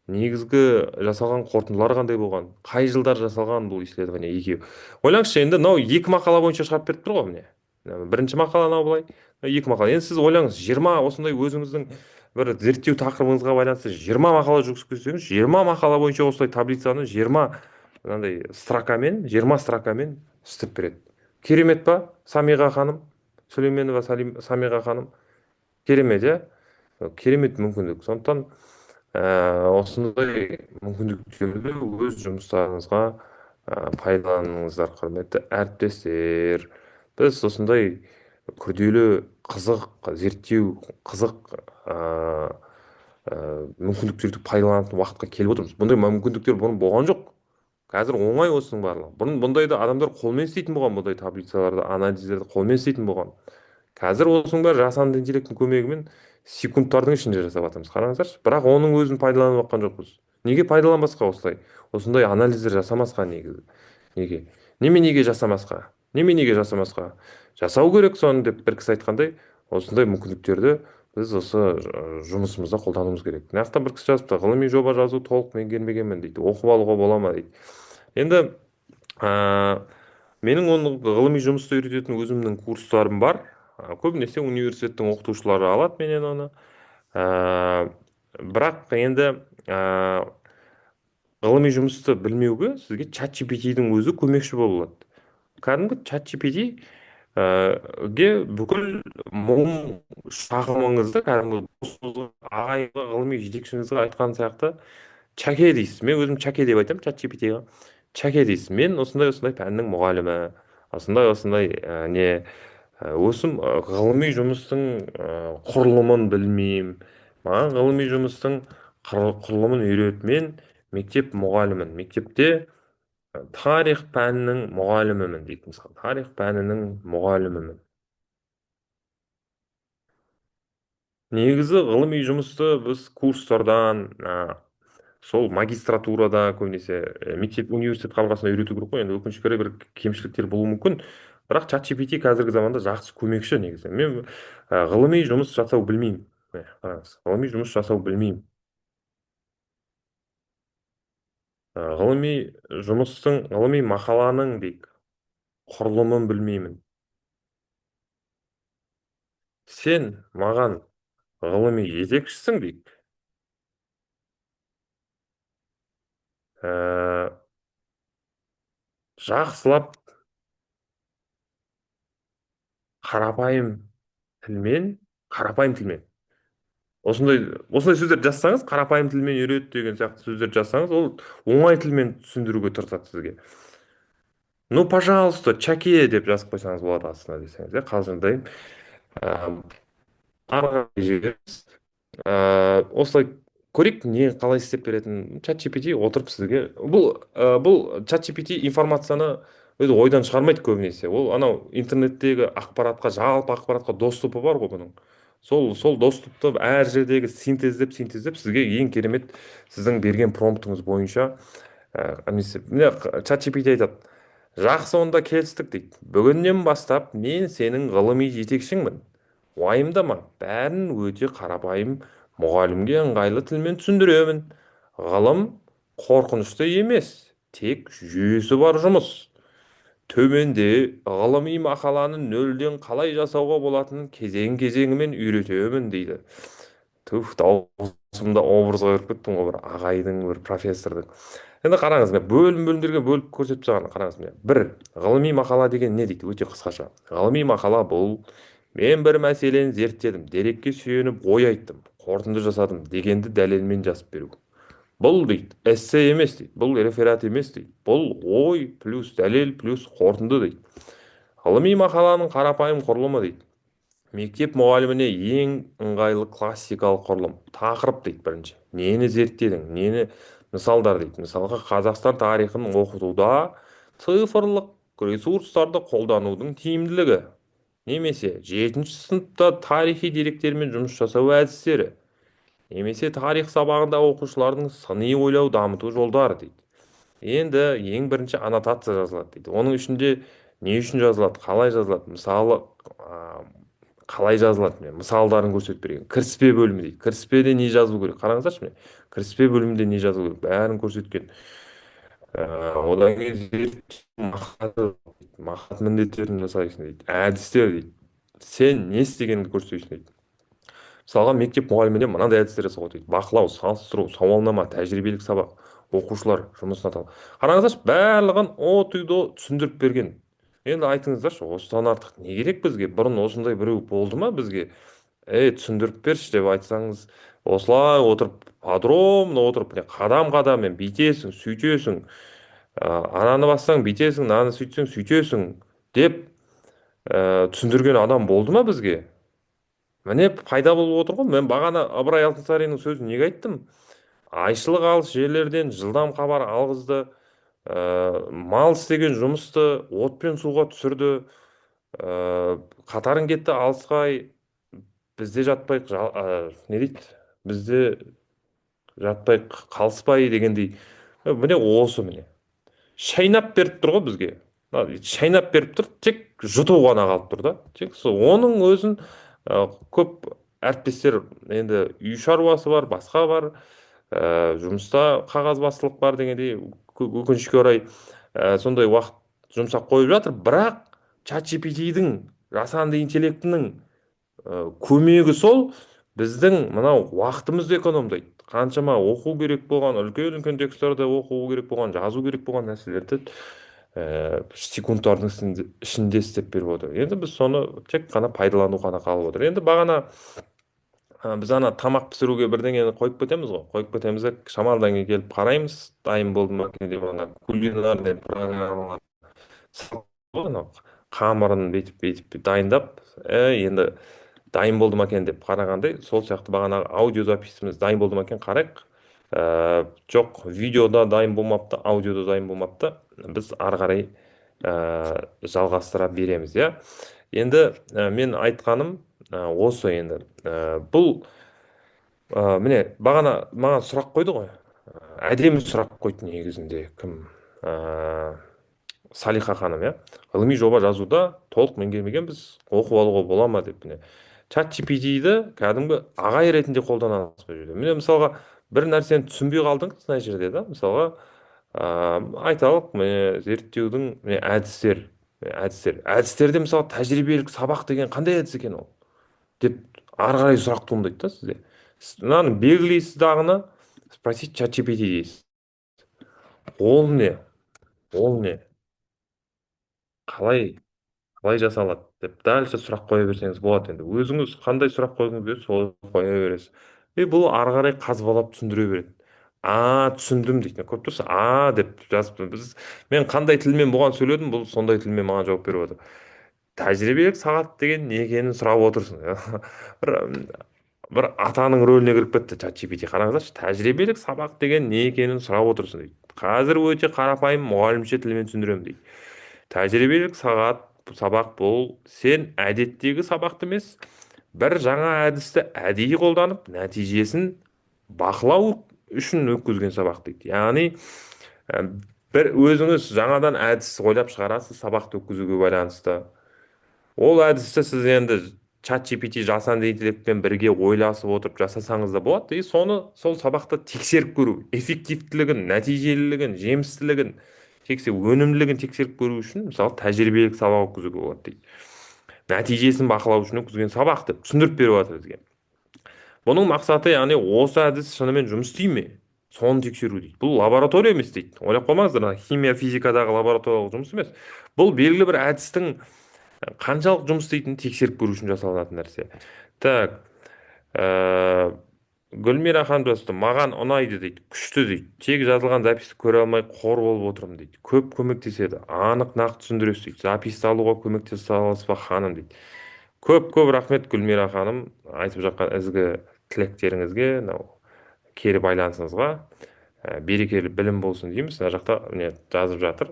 негізгі жасалған қорытындылар қандай болған, қай жылдар жасалған бұл исследование екеуі. Ойлаңызшы, енді мынау екі мақала бойынша шығарып беріп тұр ғой міне. Бірінші мақала мынау былай, екі мақала. Енді сіз ойлаңыз, 20 осындай өзіңіздің бір зерттеу тақырыбыңызға байланысты 20 мақала жүргізсеңіз, 20 мақала бойынша осылай таблицаны 20 мынандай строкамен, 20 строкамен істеп береді. Керемет па, Самиға ханым? Сүлейменова Самиға ханым. Керемет, керемет мүмкіндік. Сондықтан осындай мүмкіндіктерді өз жұмыстарыңызға пайдаланыңыздар, құрметті әріптестер. Біз осындай күрделі, қызық, зерттеу, қызық мүмкіндіктерді пайдаланатын уақытқа келіп отырмыз. Бұндай мүмкіндіктер бұрын болған жоқ. Қазір оңай осының барлығы. Бұрын бұндайды адамдар қолмен істейтін болған, бұндай таблицаларды, анализдерді қолмен істейтін болған. Қазір осының бәрі жасанды интеллекттің көмегімен секундтардың ішінде жасап жатырмыз. Қараңыздаршы. Бірақ оның өзін пайдаланып жатқан жоқпыз. Неге пайдаланбасқа осылай? Осындай анализдер жасамасқа негізі. Неге? Неге жасамасқа? Неге жасамасқа? Жасау керек соны деп бір кісі айтқандай, осындай мүмкіндіктерді біз осы жұмысымызда қолдануымыз керек. Мына жақта бір кісі жазыпты, ғылыми жоба жазу толық меңгермегенмін дейді. Оқып алуға бола ма дейді. Енді менің оны ғылыми жұмысты үйрететін өзімнің курстарым бар. Көбінесе университеттің оқытушылары алады менен оны. ә, бірақ енді ә, ғылыми жұмысты білмеуге сізге чат GPT-дің өзі көмекші бола алады. Кәдімгі чат GPT ге бүкіл мұң шағымыңызды кәдімгі досыңызға, ағайынға, ғылыми жетекшіңізге айтқан сияқты чәке дейсіз. Мен өзім чәке деп айтамын чат GPT-ға. Чәке дейсіз. Мен осындай осындай пәннің мұғалімі, осындай осындай осым ғылыми жұмыстың құрылымын білмеймін. Маған ғылыми жұмыстың құрылымын үйрет. Мен мектеп мұғалімін. Мектепте тарих пәнінің мұғалімімін дейді мысалы. Тарих пәнінің мұғалімімін. Негізі ғылыми жұмысты біз курстардан, сол магистратурада көбінесе мектеп университет қабырғасында үйрету керек қой. Енді өкінішке орай бір кемшіліктер болуы мүмкін. Бірақ чат GPT қазіргі заманда жақсы көмекші негізі. Мен ғылыми жұмыс жасау білмеймін. Қараңыз, ғылыми жұмыс жасау білмеймін. Ғылыми мақаланың дейік құрылымын білмеймін. Сен маған ғылыми жетекшісің дейік. Ә, жақсылап қарапайым қарапайым тілмен осындай сөздер жазсаңыз, қарапайым тілмен үйрет деген сияқты сөздер жазсаңыз, ол оңай тілмен түсіндіруге тырысады сізге. Ну, пожалуйста, чаке деп жазып қойсаңыз болады астына десеңіз, иә, қалжыңдаймын. Ары қарай жіберіңіз. Осылай көрейік не қалай істеп беретін. Чат GPT отырып сізге бұл чат GPT информацияны өзі ойдан шығармайды көбінесе. Ол анау интернеттегі ақпаратқа, жалпы ақпаратқа доступы бар ғой бұның. Сол доступты әр жердегі синтездеп сізге ең керемет сіздің берген промптыңыз бойынша міне чат GPT айтады: жақсы, онда келістік дейді. Бүгіннен бастап мен сенің ғылыми жетекшіңмін. Уайымдама, бәрін өте қарапайым, мұғалімге ыңғайлы тілмен түсіндіремін. Ғылым қорқынышты емес, тек жүйесі бар жұмыс. Төменде ғылыми мақаланы нөлден қалай жасауға болатынын кезең-кезеңімен үйретемін дейді. Туф, даусымда образға кіріп кеттім ғой, бір ағайдың, бір профессордың. Енді қараңыз, мен бөлімдерге бөліп көрсетіп тұрғанын қараңыз. Мен бір ғылыми мақала деген не дейді? Өте қысқаша. Ғылыми мақала бұл: мен бір мәселені зерттедім, дерекке сүйеніп ой айттым, қорытынды жасадым дегенді дәлелмен жазып беру. Бұл дейді эссе емес дейді, бұл реферат емес дейді, бұл ой плюс дәлел плюс қорытынды дейді. Ғылыми мақаланың қарапайым құрылымы дейді: мектеп мұғаліміне ең ыңғайлы классикалық құрылым. Тақырып дейді бірінші. Нені зерттедің, нені мысалдар дейді. Мысалға, Қазақстан тарихын оқытуда цифрлық ресурстарды қолданудың тиімділігі. Немесе жетінші сыныпта тарихи деректермен жұмыс жасау әдістері. Немесе тарих сабағында оқушылардың сыни ойлау дамыту жолдары дейді. Енді ең бірінші аннотация жазылады дейді. Оның ішінде не үшін жазылады, қалай жазылады, мысалы қалай жазылады, мен мысалдарын көрсетіп берейін. Кіріспе бөлімі дейді. Кіріспеде не жазу керек? Қараңыздаршы, міне кіріспе бөлімінде не жазу керек, бәрін көрсеткен. Одан кейін мақсат міндеттерін жасайсың дейді, әдістер дейді, сен не істегеніңді көрсетесің дейді. Мысалға, мектеп мұғаліміне мынандай әдістер жасауға дейді: бақылау, салыстыру, сауалнама, тәжірибелік сабақ, оқушылар жұмысына тал. Қараңыздаршы, барлығын о түйді түсіндіріп берген. Енді айтыңыздаршы, осыдан артық не керек бізге? Бұрын осындай біреу болды ма бізге? Түсіндіріп берші деп айтсаңыз, осылай отырып, подробно отырып, қадам қадаммен бүйтесің, сөйтесің, ананы бассаң бүйтесің, мынаны сөйтсең сөйтесің деп түсіндірген адам болды ма бізге? Міне пайда болып отыр ғой. Мен бағана Ыбырай Алтынсариннің сөзін неге айттым? Айшылық алыс жерлерден жылдам хабар алғызды. Мал істеген жұмысты отпен суға түсірді. Қатарың кетті алысқай, бізде жатпай, не дейді? Бізде жатпай қалыспай дегендей. Міне осы міне. Шайнап беріп тұр ғой бізге. Шайнап беріп тұр, тек жұту ғана қалып тұр да. Тек оның өзін көп әріптестер, енді үй шаруасы бар, басқа бар, жұмыста қағазбастылық бар дегендей, өкінішке орай сондай уақыт жұмсақ қойып жатыр. Бірақ чат GPT-дің, жасанды интеллектінің көмегі сол, біздің мынау уақытымызды экономдайды. Қаншама оқу керек болған, үлкен үлкен тексттарды оқу керек болған, жазу керек болған нәрселерді секундтардың ішінде істеп беріп отыр. Енді біз соны тек қана пайдалану ғана қалып отыр. Енді бағана біз ана тамақ пісіруге бірдеңені қойып кетеміз ғой. Қойып кетеміз де шамалдан кейін келіп қараймыз, дайын болды ма екен деп ана кулинарный программалар анау қамырын бүйтіп бүйтіп дайындап, енді дайын болды ма екен деп қарағандай, сол сияқты бағанағы аудиозаписіміз дайын болды ма екен қарайық. Жоқ, видеода дайын болмапты, аудиода дайын болмапты. Біз ары қарай жалғастыра береміз, иә. Енді мен айтқаным осы енді. Бұл міне бағана маған сұрақ қойды ғой. Әдемі сұрақ қойды негізінде кім? Ә, Салиха ханым, иә. Ғылыми жоба жазуда толық меңгермегенбіз, оқып алуға бола ма деп. Міне чат GPT-ді кәдімгі ағай ретінде қолданамыз бұл жерде. Міне мысалға бір нәрсені түсінбей қалдыңыз мына жерде да, мысалға айталық міне зерттеудің міне әдістерде мысалы тәжірибелік сабақ деген қандай әдіс екен ол деп ары қарай сұрақ туындайды да сізде. Мынаны белгілейсіз дағыны спросить чат GPT дейсіз. Ол не? Ол не? Қалай қалай жасалады деп дәлше сұрақ қоя берсеңіз болады. Енді өзіңіз қандай сұрақ қойғыңыз келеді солай қоя бересіз. Бұл ары қарай қазбалап түсіндіре береді. Түсіндім дейді. Көріп тұрсыз, деп жазып мен қандай тілмен бұған сөйледім, бұл сондай тілмен маған жауап беріп отыр. Тәжірибелік сағат деген не екенін сұрап отырсың. бір бір атаның рөліне кіріп кетті чат GPT. Қараңыздаршы, тәжірибелік сабақ деген не екенін сұрап отырсың дейді. Қазір өте қарапайым мұғалімше тілмен түсіндіремін дейді. Тәжірибелік сабақ бұл сен әдеттегі сабақты емес, бір жаңа әдісті әдейі қолданып, нәтижесін бақылау үшін өткізген сабақ дейді. Яғни бір өзіңіз жаңадан әдіс ойлап шығарасыз сабақты өткізуге байланысты. Ол әдісті сіз енді чат GPT жасанды интеллектпен бірге ойласып отырып жасасаңыз да болады. И соны сол сабақта тексеріп көру, эффективтілігін, нәтижелілігін, жемістілігін, өнімділігін тексеріп көру үшін мысалы тәжірибелік сабақ өткізуге болады дейді. Нәтижесін бақылау үшін өткізген сабақ деп түсіндіріп беріп жатыр бізге. Бұның мақсаты яғни осы әдіс шынымен жұмыс істей ме? Соны тексеру дейді. Бұл лаборатория емес дейді. Ойлап қалмаңыздар, химия, физикадағы лабораториялық жұмыс емес. Бұл белгілі бір әдістің қаншалық жұмыс істейтінін тексеріп көру үшін жасалынатын нәрсе. Так, Гүлмира ханым жазды, маған ұнайды дейді, күшті дейді. Тек жазылған записті көре алмай қор болып отырмын дейді. Көп көмектеседі, анық нақты түсіндіресіз дейді. Записті алуға көмектесе аласыз ба ханым дейді. Көп рахмет Гүлмира ханым айтып жатқан ізгі тілектеріңізге, мынау кері байланысыңызға. Берекелі білім болсын дейміз. Мына жақта міне жазып жатыр.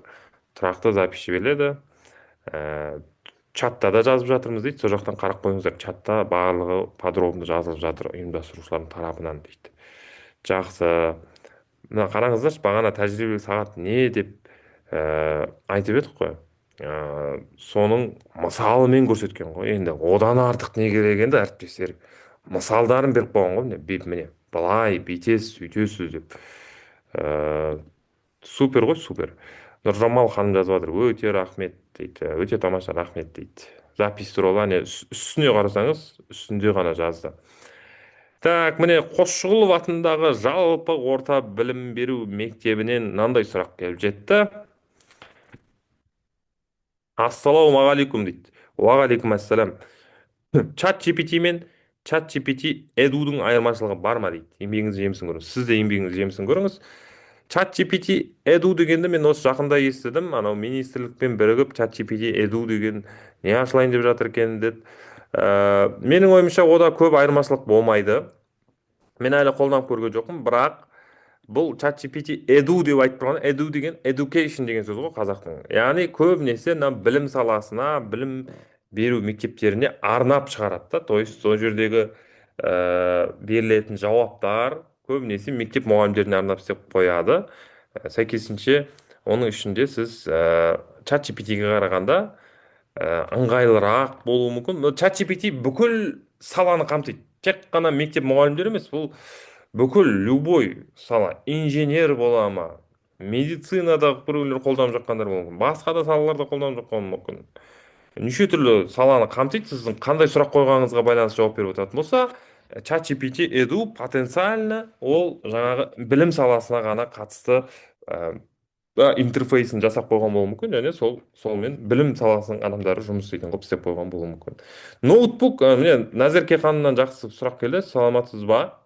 Тұрақты запись жіберіледі. Чатта да жазып жатырмыз дейді. Сол жақтан қарап қойыңыздар. Чатта барлығы подробно жазылып жатыр ұйымдастырушылардың тарапынан дейді. Жақсы. Мына қараңыздаршы, бағана тәжірибелік сағат не деп айтып едік қой. Соның мысалымен көрсеткен ғой. Енді одан артық не керек енді әріптестер. Мысалдарын беріп қойған ғой. Міне былай бүйтесіз, сөйтесіз деп. Супер ғой, супер. Нұржамал ханым жазып жатыр. Өте рахмет дейді. Өте тамаша, рахмет дейді. Запись туралы үстіне қарасаңыз, үстінде ғана жазды. Так, міне Қосшығұлов атындағы жалпы орта білім беру мектебінен мынандай сұрақ келіп жетті. Ассалаумағалейкум дейді. Уағалейкум ассалам. Чат GPT мен чат GPT Edu'дың айырмашылығы бар ма дейді. Еңбегіңіздің жемісін көріңіз. Сіз де еңбегіңіздің жемісін көріңіз. Чат GPT Edu дегенді мен осы жақында естідім. Анау министрлікпен бірігіп чат GPT Edu деген не ашылайын деп жатыр екен деп. Менің ойымша ода көп айырмашылық болмайды. Мен әлі қолданып көрген жоқпын, бірақ бұл чат GPT Edu деп айтып тұрған. Edu деген education деген сөз ғой қазақтың. Яғни көбінесе білім саласына, білім беру мектептеріне арнап шығарады да. То есть сол жердегі берілетін жауаптар көбінесе мектеп мұғалімдеріне арнап істеп қояды. Сәйкесінше оның ішінде сіз чат GPT-ге қарағанда ыңғайлырақ болуы мүмкін. Чат GPT бүкіл саланы қамтиды. Тек қана мектеп мұғалімдері емес, бұл бүкіл любой сала, инженер бола ма, медицинада біреулер қолданып жатқандар мүмкін, басқа да салаларда қолданып жатқан мүмкін. Неше түрлі саланы қамтиды. Сіздің қандай сұрақ қойғаныңызға байланысты жауап беріп отыратын болса, чат GPT эду потенциально ол жаңағы білім саласына ғана қатысты интерфейсін жасап қойған болуы мүмкін, және солмен білім саласының адамдары жұмыс істейтін қылып істеп қойған болуы мүмкін. Ноутбук, міне Назерке ханымнан жақсы сұрақ келді, саламатсыз ба?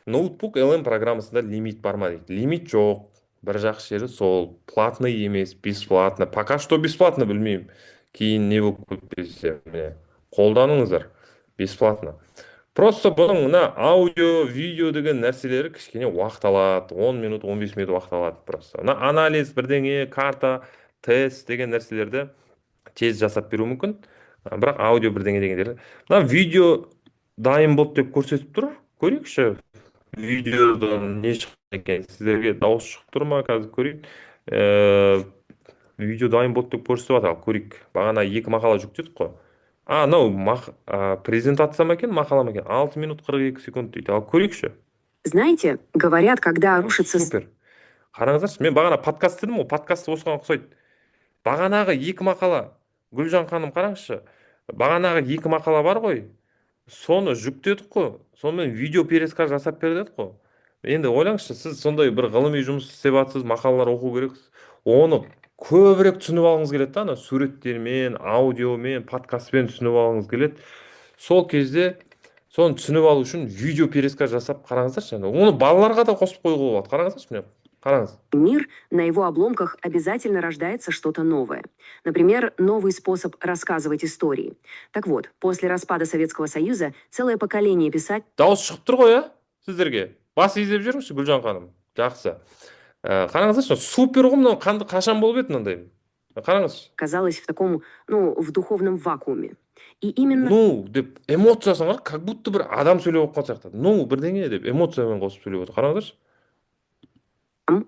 Ноутбук LM программасында лимит бар ма дейді. Лимит жоқ. Бір жақсы жері сол, платный емес, бесплатно. Пока что бесплатно, білмеймін. Кейін не болып кетпесе, міне, қолданыңыздар. Бесплатно. Просто бұның мына аудио, видео деген нәрселері кішкене уақыт алады. 10 минут, 15 минут уақыт алады просто. Мына анализ, бірдеңе, карта, тест деген нәрселерді тез жасап беру мүмкін. Бірақ аудио бірдеңе дегендер. Мына видео дайын болды деп көрсетіп тұр. Көрейікші. Видеодан не шықты екен? Сіздерге дауыс шығып тұр ма? Қазір көрейік. Видео дайын болды деп көрсетіп жатыр. Ал көрейік. Бағана екі мақала жүктедік қой. Мынау презентация ма екен, мақала ма екен? 6 минут 42 секунд дейді. Ал көрейікші. Знаете, говорят, когда рушится... Супер. Қараңыздаршы, мен бағана подкаст дедім ғой, подкаст осыған ұқсайды. Бағанағы екі мақала, Гүлжан ханым қараңызшы. Бағанағы екі мақала бар ғой, соны жүктедік қой, сонымен видео пересказ жасап бердік қой. Енді ойлаңызшы, сіз сондай бір ғылыми жұмыс істеп жатсыз, мақалалар оқу керексіз. Оны көбірек түсініп алғыңыз келеді да, ана суреттермен, аудиомен, подкастпен түсініп алғыңыз келеді. Сол кезде соны түсініп алу үшін видео пересказ жасап қараңыздаршы. Оны балаларға да қосып қоюға болады. Қараңыздаршы, міне. Қараңыз. Мир, на его обломках обязательно рождается что-то новое. Например, новый способ рассказывать истории. Так вот, после распада Советского Союза целое поколение писателей... Дауыс шығып тұр ғой, сіздерге. Бас изеп жүріңізші, Гүлжан ханым. Жақсы. Қараңыздаршы, супер ғой, мынау қашан болып еді мынандай. Қараңыз. Оказалось в таком, в духовном вакууме. И именно... деп эмоциясын қар, как будто бір адам сөйлеп отқан сияқты. Бірдеңе деп эмоциямен қосып сөйлеп отыр. Қараңыздаршы.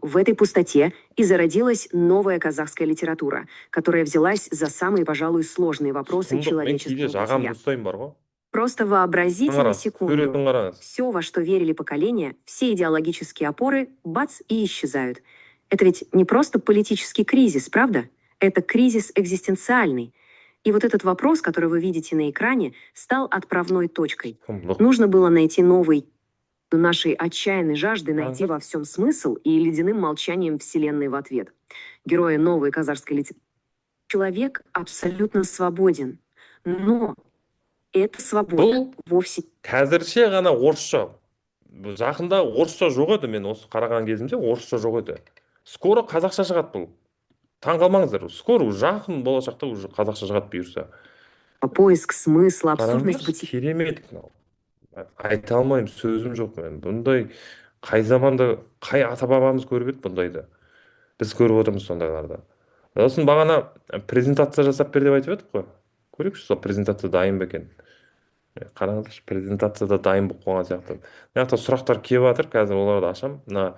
В этой пустоте и зародилась новая казахская литература, которая взялась за самые, пожалуй, сложные вопросы человеческого бытия. Просто вообразите на секунду. Все, во что верили поколения, все идеологические опоры, бац, и исчезают. Это ведь не просто политический кризис, правда? Это кризис экзистенциальный. И вот этот вопрос, который вы видите на экране, стал отправной точкой. Нужно было найти новый... нашей отчаянной жажды найти во всем смысл и ледяным молчанием Вселенной в ответ. Герои новой казахской литературы. Человек абсолютно свободен, но это свобода вовсе... Қазірше ғана орысша. Жақында орысша жоқ еді, мен осы қараған кезімде орысша жоқ еді. Скоро қазақша шығады бұл. Таң қалмаңыздар, скоро жақын болашақта уже қазақша шығады бұйырса. Поиск смысла, абсурдность бытия. Керемет. Айта алмаймын, сөзім жоқ мен. Бұндай қай заманда, қай ата бабамыз көріп еді бұндайды. Біз көріп отырмыз сондайларды. Сосын бағана презентация жасап бер деп айтып едік қой. Көрейікші, сол презентация дайын ба екен. Қараңыздаршы, презентацияда дайын болып қойған сияқты. Мына жақта сұрақтар келіп жатыр, қазір оларды ашамын. Мына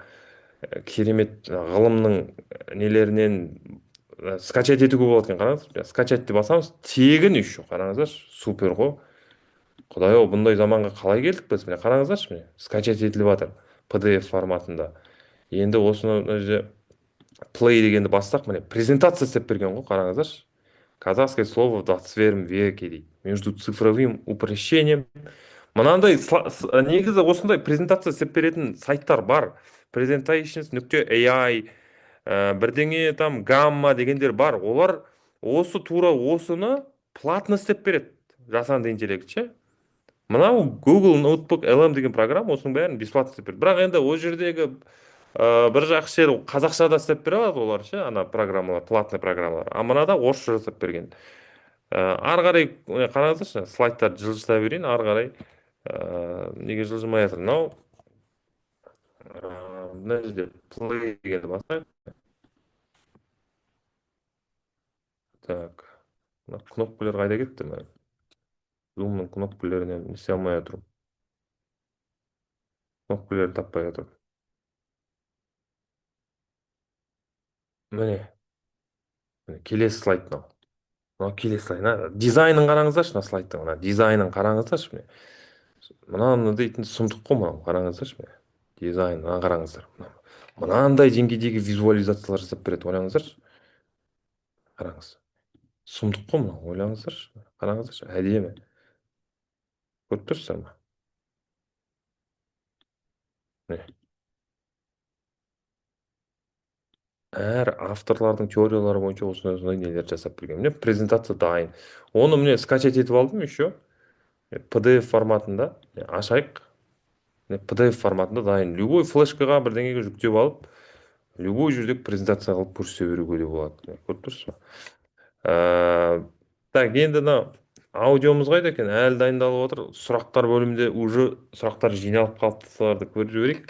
керемет ғылымның нелерінен скачать етуге болады екен, қараңыздар. Скачать деп басамыз, тегін еще, қараңыздаршы, супер ғой. Құдай-ау, бұндай заманға қалай келдік біз? Міне қараңыздаршы, міне скачать етіліп жатыр PDF форматында. Енді осыны play дегенді бастақ, міне презентация істеп берген ғой, қараңыздаршы. Казахское слово в 21 веке дейді. Между цифровым упрощением. Мынандай негізі осындай презентация істеп беретін сайттар бар. Presentations.ai, бірдеңе там гамма дегендер бар. Олар тура осыны платно істеп береді. Жасанды интеллект, ше. Мынау Google Notebook LM деген программа осының бәрін бесплатно істеп береді. Бірақ енді ол жердегі бір жақсы жері қазақшада істеп бере алады олар, ше, ана программалар, платный программалар. А мынада орысша жасап берген. Ары қарай қараңыздаршы, слайдтарды жылжыта берейін, ары қарай неге жылжымай жатыр. Мынау мына жерде play дегенді басайық. Так, кнопкалар қайда кетті? Zoom'ның кнопкаларынан есе алмай отырмын. Кнопкаларды таппай отырмын. Міне келесі слайд мынау. Мынау келесі слайд. Дизайнын қараңыздаршы, мына слайдтың. Мына дизайнын қараңыздаршы. Мынаны дейтін сұмдық қой мынау. Қараңыздаршы. Дизайнын қараңыздар. Мынандай деңгейдегі визуализациялар жасап береді. Ойлаңыздаршы. Қараңыз. Сұмдық қой мынау. Ойлаңыздаршы. Қараңыздаршы. Әдемі. Көріп тұрсыздар ма? Міне. Әр авторлардың теориялары бойынша осындай нелер жасап берген. Міне презентация дайын. Оны міне скачать етіп алдым еще. PDF форматында. Ашайық. PDF форматында дайын. Любой флешкаға бірдеңеге жүктеп алып, любой жерде презентация қылып көрсете беруге де болады. Көріп тұрсыз ба? Так, енді мына аудиомыз қайда екен? Әлі дайындалып отыр. Сұрақтар бөлімінде уже сұрақтар жиналып қалыпты, соларды көріп жіберейік.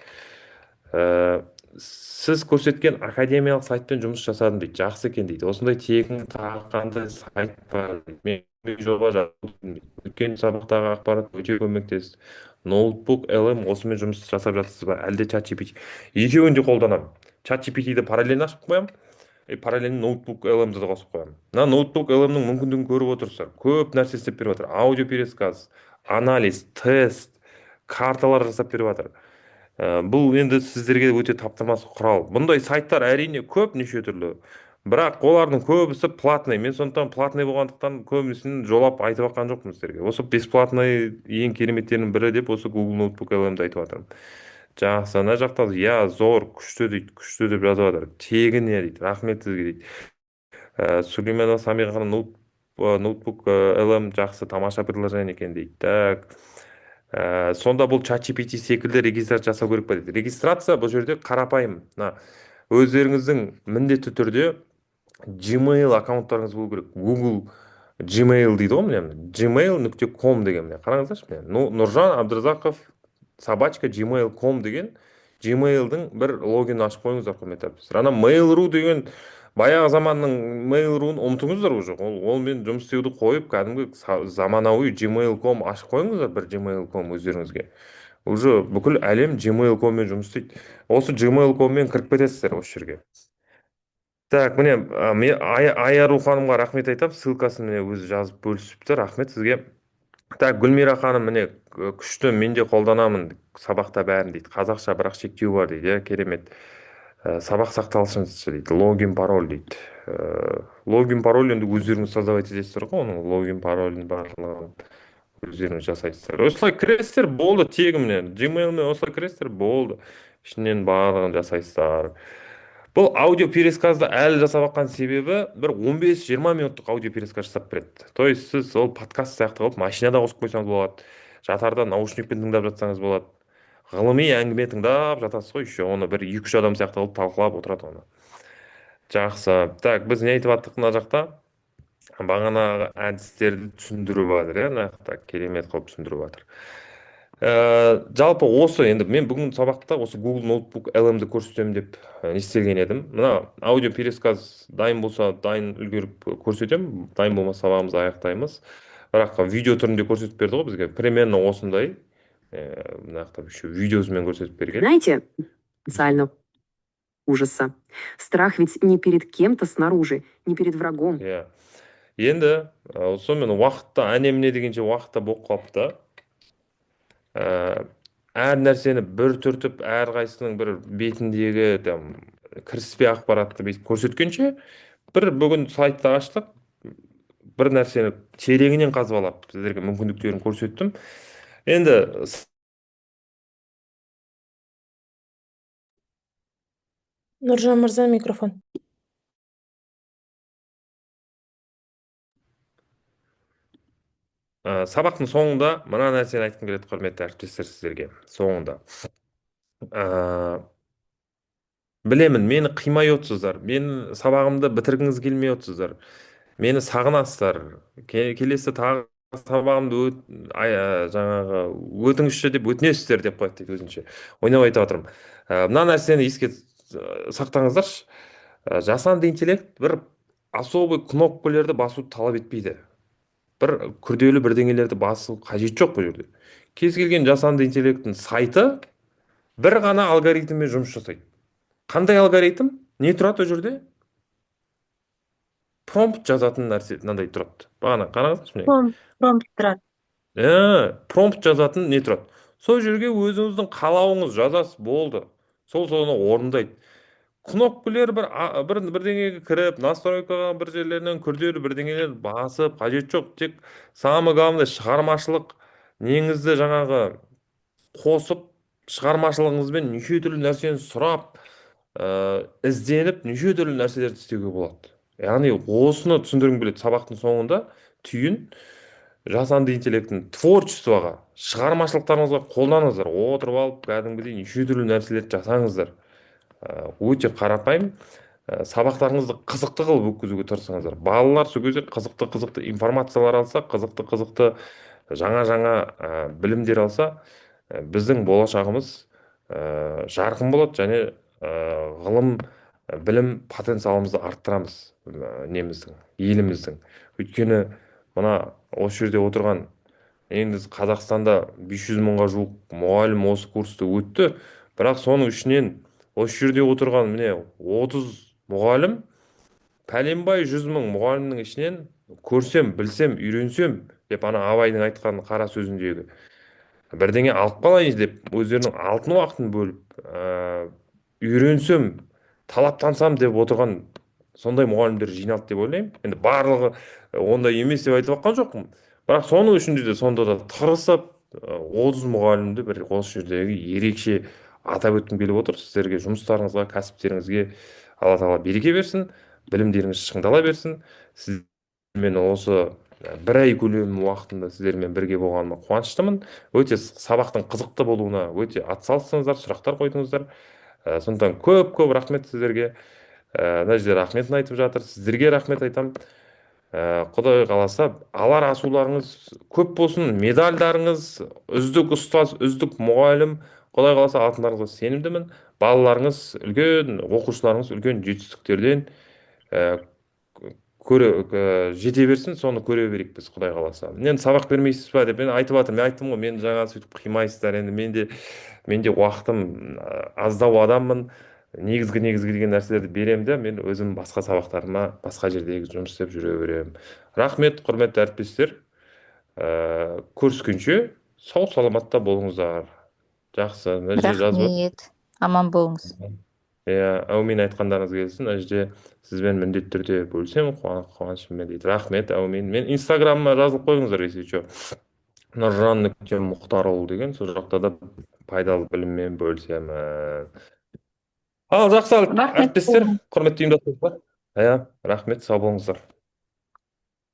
Сіз көрсеткен академиялық сайтпен жұмыс жасадым дейді. Жақсы екен дейді. Осындай тегін тағы қандай сайт бар дейді. Мен жоба жаздым. Өткен сабақтағы ақпарат өте көмектесті. Ноутбук LM осымен жұмыс жасап жатсыз ба? Әлде ChatGPT? Екеуін де қолданамын. ChatGPT-ді параллельно ашып қоямын. Параллельно ноутбук LM-ді де қосып қоямын. Мына ноутбук LM-нің мүмкіндігін көріп отырсыздар. Көп нәрсе істеп беріп жатыр. Аудио пересказ, анализ, тест, карталар жасап беріп жатыр. Бұл енді сіздерге өте таптырмас құрал. Бұндай сайттар әрине көп, неше түрлі. Бірақ олардың көбісі платный. Мен сондықтан платный болғандықтан көбісін жолап айтып жатқан жоқпын сіздерге. Осы бесплатный ең кереметтерінің бірі деп осы Google Notebook LM-ді айтып жатырмын. Жақсы, ана жақта зор, күшті дейді, күшті деп жазып жатыр. Тегін не дейді, рахмет сізге дейді. Сулейманова Самиға ноутбук LM жақсы, тамаша приложение екен дейді. Так. Сонда бұл ChatGPT секілді регистрация жасау керек па дейді. Регистрация бұл жерде қарапайым. Өздеріңіздің міндетті түрде Gmail аккаунттарыңыз болу керек. Google Gmail дейді ғой, міне gmail.com деген, міне қараңыздаршы, міне Нұржан Абдразақов @gmail.com деген Gmail-дің бір логин ашып қойыңыздар, құрметті әріптестер. Ана Mail.ru деген баяғы заманның Mail.ru-ны ұмытыңыздар уже. Ол мен жұмыс істеуді қойып, кәдімгі заманауи gmail.com ашып қойыңыздар, бір gmail.com өздеріңізге. Уже бүкіл әлем gmail.com-мен жұмыс істейді. Осы gmail.com-мен кіріп кетесіздер осы жерге. Так, міне Айару ханымға рахмет айтам, ссылкасын міне өзі жазып бөлісіпті. Рахмет сізге. Так, Гүлмира ханым міне күшті, мен де қолданамын сабақта бәрін дейді. Қазақша бірақ шектеу бар дейді. Керемет. Сабақ сақталышыншы дейді. Логин пароль дейді. Логин пароль енді өздеріңіз создавать етесіздер ғой, оның логин паролін барлығын өздеріңіз жасайсыздар. Осылай кіресіздер, болды, тегін міне. Gmail-мен осылай кіресіздер, болды. Ішінен барлығын жасайсыздар. Бұл аудио пересказды әлі жасап жатқан себебі бір 15-20 минуттық аудио пересказ жасап береді. То есть сіз ол подкаст сияқты қылып машинада қосып қойсаңыз болады. Жатарда наушникпен тыңдап жатсаңыз болады. Ғылыми әңгіме тыңдап жатасыз ғой, еще оны бір 2-3 адам сияқты қылып талқылап отырады оны. Жақсы. Так, біз не айтып жаттық мына жақта? Бағанағы әдістерді түсіндіріп жатыр, иә, жақта керемет қылып түсіндіріп жатыр. Жалпы осы, енді мен бүгін сабақта осы Google Notebook LM-ді көрсетемін деп не істелген едім. Мына аудио пересказ дайын болса, дайын үлгеріп көрсетемін. Дайын болмаса сабағымызды аяқтаймыз. Бірақ видео түрінде көрсетіп берді ғой бізге. Примерно осындай. Мына жақта еще видеосымен көрсетіп берген. Знаете, потенциально ужаса. Страх ведь не перед кем-то снаружи, не перед врагом. Енді сонымен уақытта әне-міне дегенше уақытта болып қалыпты. Әр нәрсені бір түртіп, әр қайсының бір бетіндегі кіріспе ақпаратты көрсеткенше, бір бүгін сайтты аштық, бір нәрсені тереңінен қазбалап сіздерге мүмкіндіктерін көрсеттім. Енді Нұржан мырза, микрофон. Сабақтың соңында мына нәрсені айтқым келеді, құрметті әріптестер, сіздерге. Соңында. Білемін, мені қимай отырсыздар. Мен сабағымды бітіргіңіз келмей отырсыздар. Мені сағынасыздар. Келесі тағы сабағымды жаңағы өтіңізші деп өтінесіздер деп қояды дейді өзінше. Ойнап айтып отырмын. Мына нәрсені еске сақтаңыздаршы. Жасанды интеллект бір особый кнопкалерді басуды талап етпейді. Бір күрделі бірдеңелерді басу қажет жоқ бұл жерде. Кез келген жасанды интеллекттің сайты бір ғана алгоритммен жұмыс жасайды. Қандай алгоритм? Не тұрады ол жерде? Промпт жазатын нәрсе мынандай тұрады. Бағана қараңыздаршы міне. Промпт тұрады. Промпт жазатын не тұрады? Сол жерге өзіңіздің қалауыңыз жазасыз, болды. Соны орындайды. Кнопкалер бірдеңеге кіріп, настройкаға бір жерлерінен күрделі бірдеңелер басып, қажет жоқ. Тек самый главный шығармашылық неңізді жаңағы қосып, шығармашылығыңызбен неше түрлі нәрсені сұрап, ізденіп, неше түрлі нәрселерді істеуге болады. Яғни осыны түсіндіргім келеді сабақтың соңында. Түйін жасанды интеллекттің творчествоға, шығармашылықтарыңызға қолданыңыздар. Отырып алып, кәдімгідей неше түрлі нәрселерді жасаңыздар. Өте қарапайым. Сабақтарыңызды қызықты қылып өткізуге тырысыңыздар. Балалар сол кезде қызықты информациялар алса, қызықты жаңа білімдер алса, біздің болашағымыз жарқын болады, және ғылым, білім потенциалымызды арттырамыз, неміздің, еліміздің. Өйткені мына осы жерде отырған, енді Қазақстанда 500 мыңға жуық мұғалім осы курсты өтті, бірақ соның ішінен осы жерде отырған міне 30 мұғалім, пәленбай 100 мың мұғалімнің ішінен көрсем, білсем, үйренсем деп, ана Абайдың айтқан қара сөзіндегі бірдеңе алып қалайын деп өздерінің алтын уақытын бөліп, үйренсем, талаптансам деп отырған сондай мұғалімдер жиналды деп ойлаймын. Енді барлығы ондай емес деп айтып жатқан жоқпын, бірақ соның ішінде де сонда да тырысып, 30 мұғалімді бір осы жердегі ерекше атап өткім келіп отыр. Сіздерге, жұмыстарыңызға, кәсіптеріңізге Алла тағала береке берсін, білімдеріңіз шыңдала берсін. Сіздермен осы бір ай көлемі уақытында сіздермен бірге болғаныма қуаныштымын. Өте сабақтың қызықты болуына өте атсалыстыңыздар, сұрақтар қойдыңыздар. Сондықтан көп рахмет сіздерге. Мына жерде рахметін айтып жатыр. Сіздерге рахмет айтамын. Құдай қаласа, алар асуларыңыз көп болсын, медальдарыңыз, үздік ұстаз, үздік мұғалім, Құдай қаласа алтындарыңызға сенімдімін. Балаларыңыз үлкен, оқушыларыңыз үлкен жетістіктерден жете берсін, соны көре берейік біз, Құдай қаласа. Енді сабақ бермейсіз ба деп мен айтып жатырмын. Мен айттым ғой, мен жаңа сөйтіп қимайсыздар. Енді менде уақытым аздау адаммын. Негізгі деген нәрселерді беремін де, мен өзім басқа сабақтарыма, басқа жердегі жұмыс істеп жүре беремін. Рахмет, құрметті әріптестер. Көріскенше сау саламатта болыңыздар. Жақсы, мына жерде жазып Рахмет. Аман болыңыз. әумин айтқандарыңыз келсін. Мына жерде сізбен міндетті түрде бөлсем қуанышыммен дейді. Рахмет, әумин. Мен инстаграмыма жазылып қойыңыздар, если что. Нұржан.Мұхтарұлы деген, сол жақта да пайдалы біліммен бөлісемін. Жақсы, әріптестер, құрметті ұйымдастырушылар. Рахмет, сау болыңыздар.